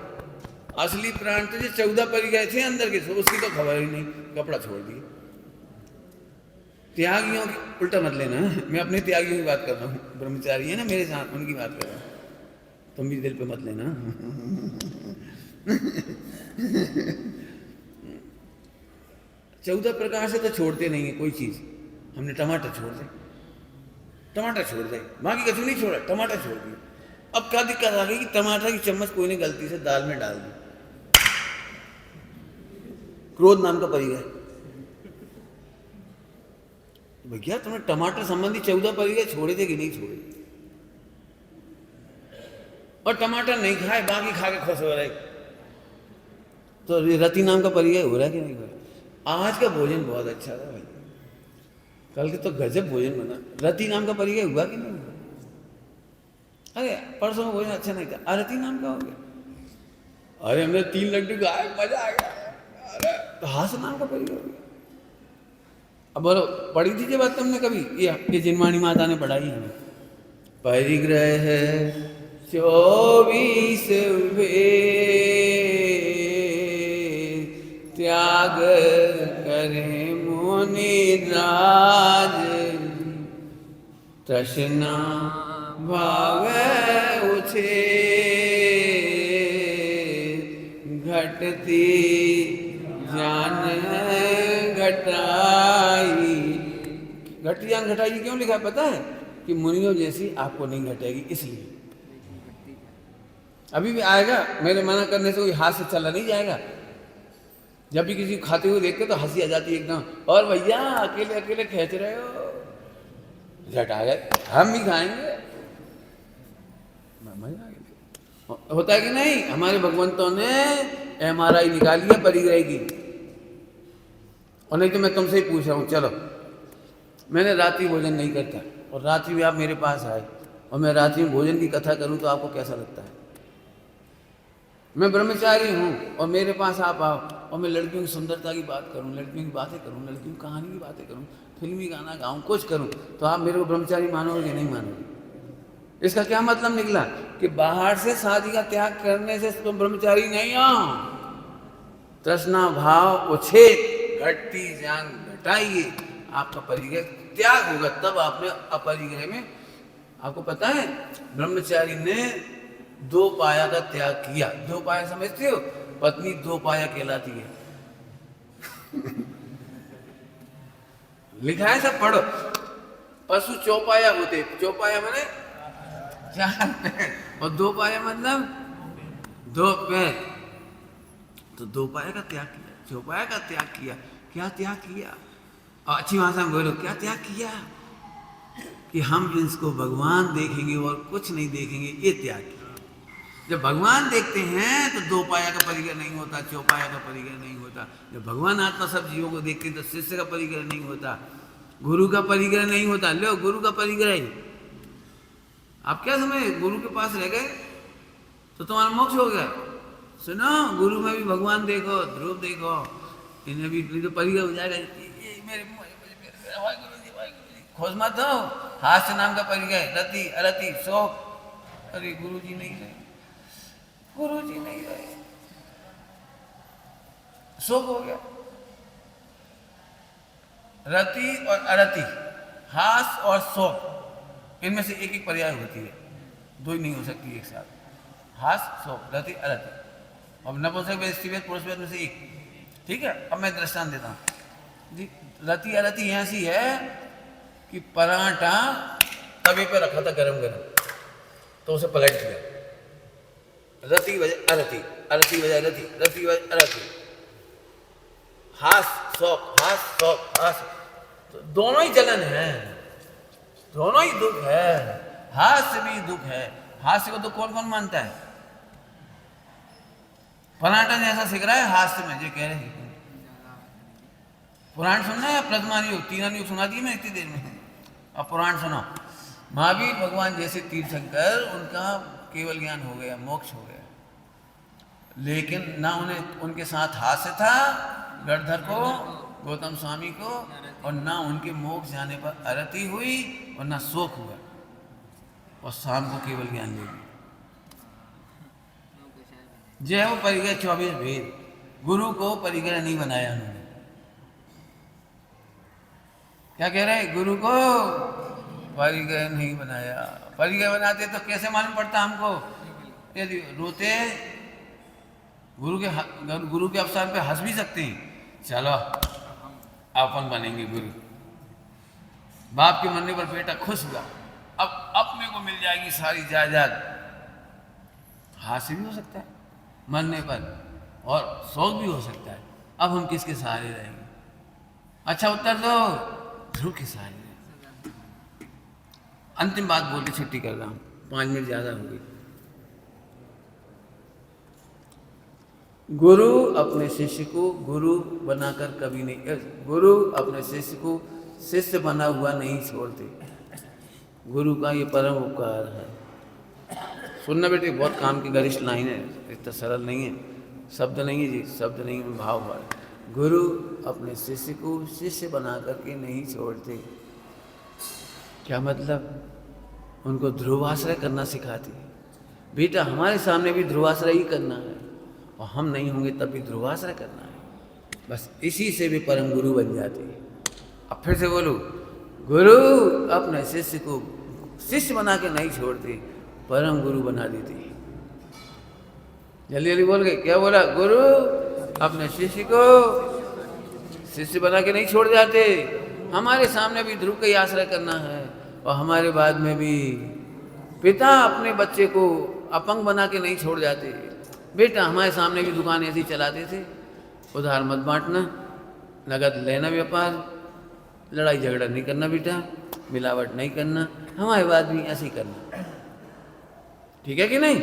असली प्राण तो जो 14 परिग्रह थे अंदर के, उसकी तो खबर ही नहीं, कपड़ा छोड़ दिए। त्यागियों की उल्टा मत लेना, मैं अपने त्यागियों की बात कर रहा हूँ, ब्रह्मचारी है ना मेरे साथ, उनकी बात कर रहा हूँ, तुम भी दिल पे मत लेना। 14 प्रकार से तो छोड़ते नहीं है कोई चीज। हमने टमाटर छोड़ दे, टमाटर छोड़ दे, बाकी कुछ नहीं छोड़ा, टमाटर छोड़ दिया। अब क्या दिक्कत आ गई कि टमाटर की चम्मच कोई ने गलती से दाल में डाल दी। क्रोध नाम का परिग्रह। भैया तुमने टमाटर संबंधी 14 परिग्रह छोड़े थे कि नहीं छोड़े? और टमाटर नहीं खाए, बाकी खा के खुश हो रहे, तो रति नाम का परिग्रह हो रहा है कि नहीं हो रहा? आज का भोजन बहुत अच्छा था भाई, कल के तो गजब भोजन बना। रति नाम का परिग्रह हुआ कि नहीं हुआ? अरे परसों में भोजन अच्छा नहीं था, अरति नाम का हो गया। अरे हमने 3 लड्डू खाए, मजा आ गया। अरे तो हास नाम का परिग्रह हो गया। अब बोलो, पढ़ी थी ये बात तुमने कभी? ये जिनवाणी माता ने पढ़ाई हमें। परिग्रह 24 त्याग करे मुनि राज। तृष्णा भावे उछे घटती ज्ञान घटाई। घटती ज्ञान घटाई क्यों लिखा है पता है? कि मुनियों जैसी आपको नहीं घटेगी इसलिए। अभी भी आएगा, मेरे मना करने से कोई हाथ से चला नहीं जाएगा। जब भी किसी को खाते हुए देखते तो हंसी आ जाती है एकदम, और भैया अकेले अकेले खींच रहे हो, झट आ गए, हम भी खाएंगे। होता है कि नहीं? हमारे भगवंतों ने MRI निकाली है परिग्रह की। और नहीं तो मैं तुमसे ही पूछ रहा हूँ, चलो मैंने रात्रि भोजन नहीं करता और रात्रि में आप मेरे पास आए और मैं रात्रि में भोजन की कथा करूँ तो आपको कैसा लगता है? मैं ब्रह्मचारी हूँ और मेरे पास आप आओ और मैं लड़कियों की सुंदरता की बात करूँ, लड़कियों की बातें करूँ, लड़कियों की कहानी की बातें करूँ, फिल्मी गाना गाऊँ, कुछ करूँ, तो आप मेरे को ब्रह्मचारी मानोगे नहीं मानोगे? इसका क्या मतलब निकला कि बाहर से शादी का त्याग करने से तुम ब्रह्मचारी नहीं हो। तृष्णा भाव उच्छेद, घटती ज्ञान घटाइए, आपका परिग्रह त्याग होगा, तब आपने अपरिग्रह में। आपको पता है ब्रह्मचारी ने 2 पाया का त्याग किया। 2 पाया समझते हो? पत्नी 2 पाया कहलाती है। लिखा है, सब पढ़ो। पशु चौपाया होते, चौपाया माने 4 पैर और 2 पाया मतलब 2 पैर। तो 2 पाया का त्याग किया, चौपाया का त्याग किया। क्या त्याग किया? अच्छी भाषा में बोलो, क्या त्याग किया? कि हम जिसको भगवान देखेंगे और कुछ नहीं देखेंगे, ये त्याग किया। जब भगवान देखते हैं तो 2 पाया का परिग्रह नहीं होता, चौपाया का परिग्रह नहीं होता। जब भगवान आत्मा सब जीवों को देखते हैं तो शिष्य का परिग्रह नहीं होता, गुरु का परिग्रह नहीं होता। लो, गुरु का परिग्रह, आप क्या समझे? गुरु के पास रह गए तो तुम्हारा मोक्ष हो गया। सुनो, गुरु में भी भगवान देखो, ध्रुव देखो, इन्हें भी तो परिग्रह हो जाएगा। मेरे वाहिगुरु जी खोज मत हो। हास्य नाम का परिग्रह, रति अरति शोक। अरे गुरु जी नहीं रहे, गुरु जी नहीं रहे, शोक हो गया। रति और अरति, हास और शोक, इनमें से एक एक पर्याय होती है, 2 ही नहीं हो सकती एक साथ। हास शोक, रति अरति। अब नपुंसक वेद, स्त्री वेद, पुरुष वेद में से एक। ठीक है, अब मैं दृष्टांत देता हूँ जी। रति अरति ऐसी है कि पराठा तवे पे रखा था गरम गरम, तो उसे पलट दिया। रति बजाय अरति, अरति बजाय रति, रति बजाय अरति। हास शोक, हास शोक, हास, तो दोनों ही जलन है, दोनों ही दुख है। हास्य भी दुख है। हास्य को तो कौन कौन मानता है? पराठा जैसा सिख रहा है हास्य में, जो कह रहे हैं। पुराण सुनना है? प्रथमान योग, 3 योग सुना दिए मैं इतनी देर में। अब पुराण सुनो। महावीर भगवान जैसे तीर्थंकर, उनका केवल ज्ञान हो गया, मोक्ष हो गया, लेकिन ना उन्हें उनके साथ हास्य था गणधर को, गौतम स्वामी को, और ना उनके मोक्ष जाने पर अरति हुई और ना शोक हुआ, और शाम को केवल ज्ञान ले लिया। जय वो परिग्रह 24 भेद, गुरु को परिग्रह नहीं बनाया उन्होंने। क्या कह रहे हैं? गुरु को परिग्रह नहीं बनाया। परिग्रह बनाते तो कैसे मालूम पड़ता हमको? यदि रोते गुरु के अवसर पे हंस भी सकते हैं, चलो अपन बनेंगे गुरु। बाप के मरने पर बेटा खुश हुआ, अब अपने को मिल जाएगी सारी जायदाद। हास्य भी हो सकता है मरने पर, और शोक भी हो सकता है। अब हम किसके सहारे रहेंगे? अच्छा उत्तर दो, ध्रुव के सहारे रहेंगे। अंतिम बात बोल के छुट्टी कर रहा हूं, 5 मिनट ज्यादा हो गई। गुरु अपने शिष्य को गुरु बनाकर कभी नहीं, गुरु अपने शिष्य को शिष्य बना हुआ नहीं छोड़ते। गुरु का ये परम उपकार है। सुनना बेटे, बहुत काम की गरिष्ठ लाइन है, इतना सरल नहीं है, शब्द नहीं है जी, शब्द नहीं है, भाव है। गुरु अपने शिष्य को शिष्य बना करके नहीं छोड़ते। क्या मतलब? उनको ध्रुवाश्रय करना सिखाते। बेटा हमारे सामने भी ध्रुवाश्रय ही करना है, और हम नहीं होंगे तब भी ध्रुवाश्रय करना है। बस इसी से भी परम गुरु बन जाते हैं। अब फिर से बोलो, गुरु अपने शिष्य को शिष्य बना के नहीं छोड़ते, परम गुरु बना देते। जल्दी जल्दी बोल गए, क्या बोला? गुरु अपने शिष्य को शिष्य बना के नहीं छोड़ जाते। हमारे सामने भी ध्रुव का ही आश्रय करना है, और हमारे बाद में भी पिता अपने बच्चे को अपंग बना के नहीं छोड़ जाते। बेटा हमारे सामने भी दुकान ऐसी चलाते थे, उधार मत बांटना, नगद लेना व्यापार, लड़ाई झगड़ा नहीं करना बेटा, मिलावट नहीं करना, हमारे बाद भी ऐसे ही करना। ठीक है कि नहीं?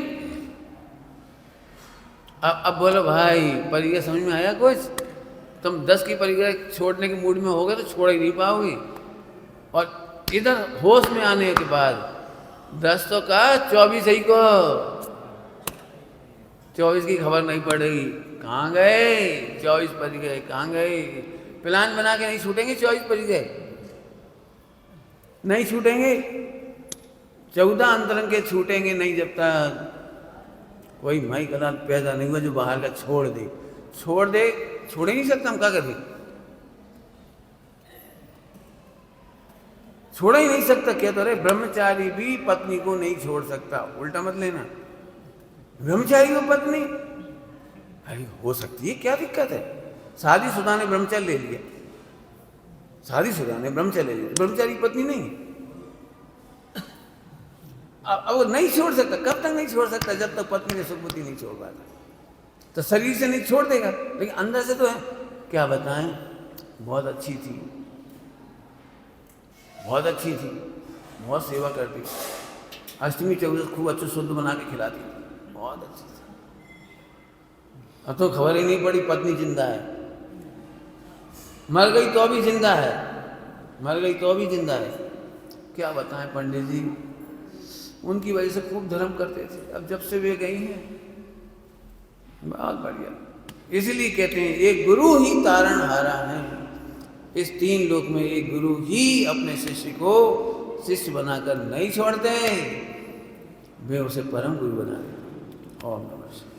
अब बोलो भाई, परिग्रह समझ में आया कुछ? तुम 10 की परिग्रह छोड़ने के मूड में होगे तो छोड़ ही नहीं पाओगे, और इधर होश में आने के बाद 10 तो का 24 ही को 24 की खबर नहीं पड़ेगी। कहाँ गए 24 परिग्रह, कहाँ गए? प्लान बना के नहीं छूटेंगे 24 परिग्रह, नहीं छूटेंगे। 14 अंतरंग के छूटेंगे नहीं जब तक कोई माई कला पैदा नहीं हुआ जो बाहर का छोड़ दे। छोड़ ही नहीं सकता, हम क्या करें? छोड़ ही नहीं सकता। क्या तो रे, ब्रह्मचारी भी पत्नी को नहीं छोड़ सकता, उल्टा मत लेना। ब्रह्मचारी को पत्नी अरे हो सकती है, क्या दिक्कत है? शादीशुदा ने ब्रह्मचर्य ले लिया, शादीशुदा ने ब्रह्मचर्य ले लिया, ब्रह्मचारी पत्नी नहीं। अब वो नहीं छोड़ सकता। कब तक नहीं छोड़ सकता? जब तक पत्नी ने सुखबुद्धि नहीं छोड़ पाता। तो शरीर से नहीं छोड़ देगा, लेकिन अंदर से तो है। क्या बताएं, बहुत अच्छी थी, बहुत अच्छी थी, बहुत सेवा करती, अष्टमी चौदस खूब अच्छे शुद्ध बना के खिलाती थी, बहुत अच्छी थी। अब तो खबर ही नहीं पड़ी पत्नी जिंदा है, मर गई तो भी जिंदा है, मर गई तो भी जिंदा है। क्या बताएं पंडित जी, उनकी वजह से खूब धर्म करते थे, अब जब से वे गई हैं, बहुत बढ़िया। इसलिए कहते हैं एक गुरु ही तारण हारा है। इस 3 लोक में एक गुरु ही अपने शिष्य को शिष्य बनाकर नहीं छोड़ते, वे उसे परम गुरु बना देते। ओम नमः शिवाय।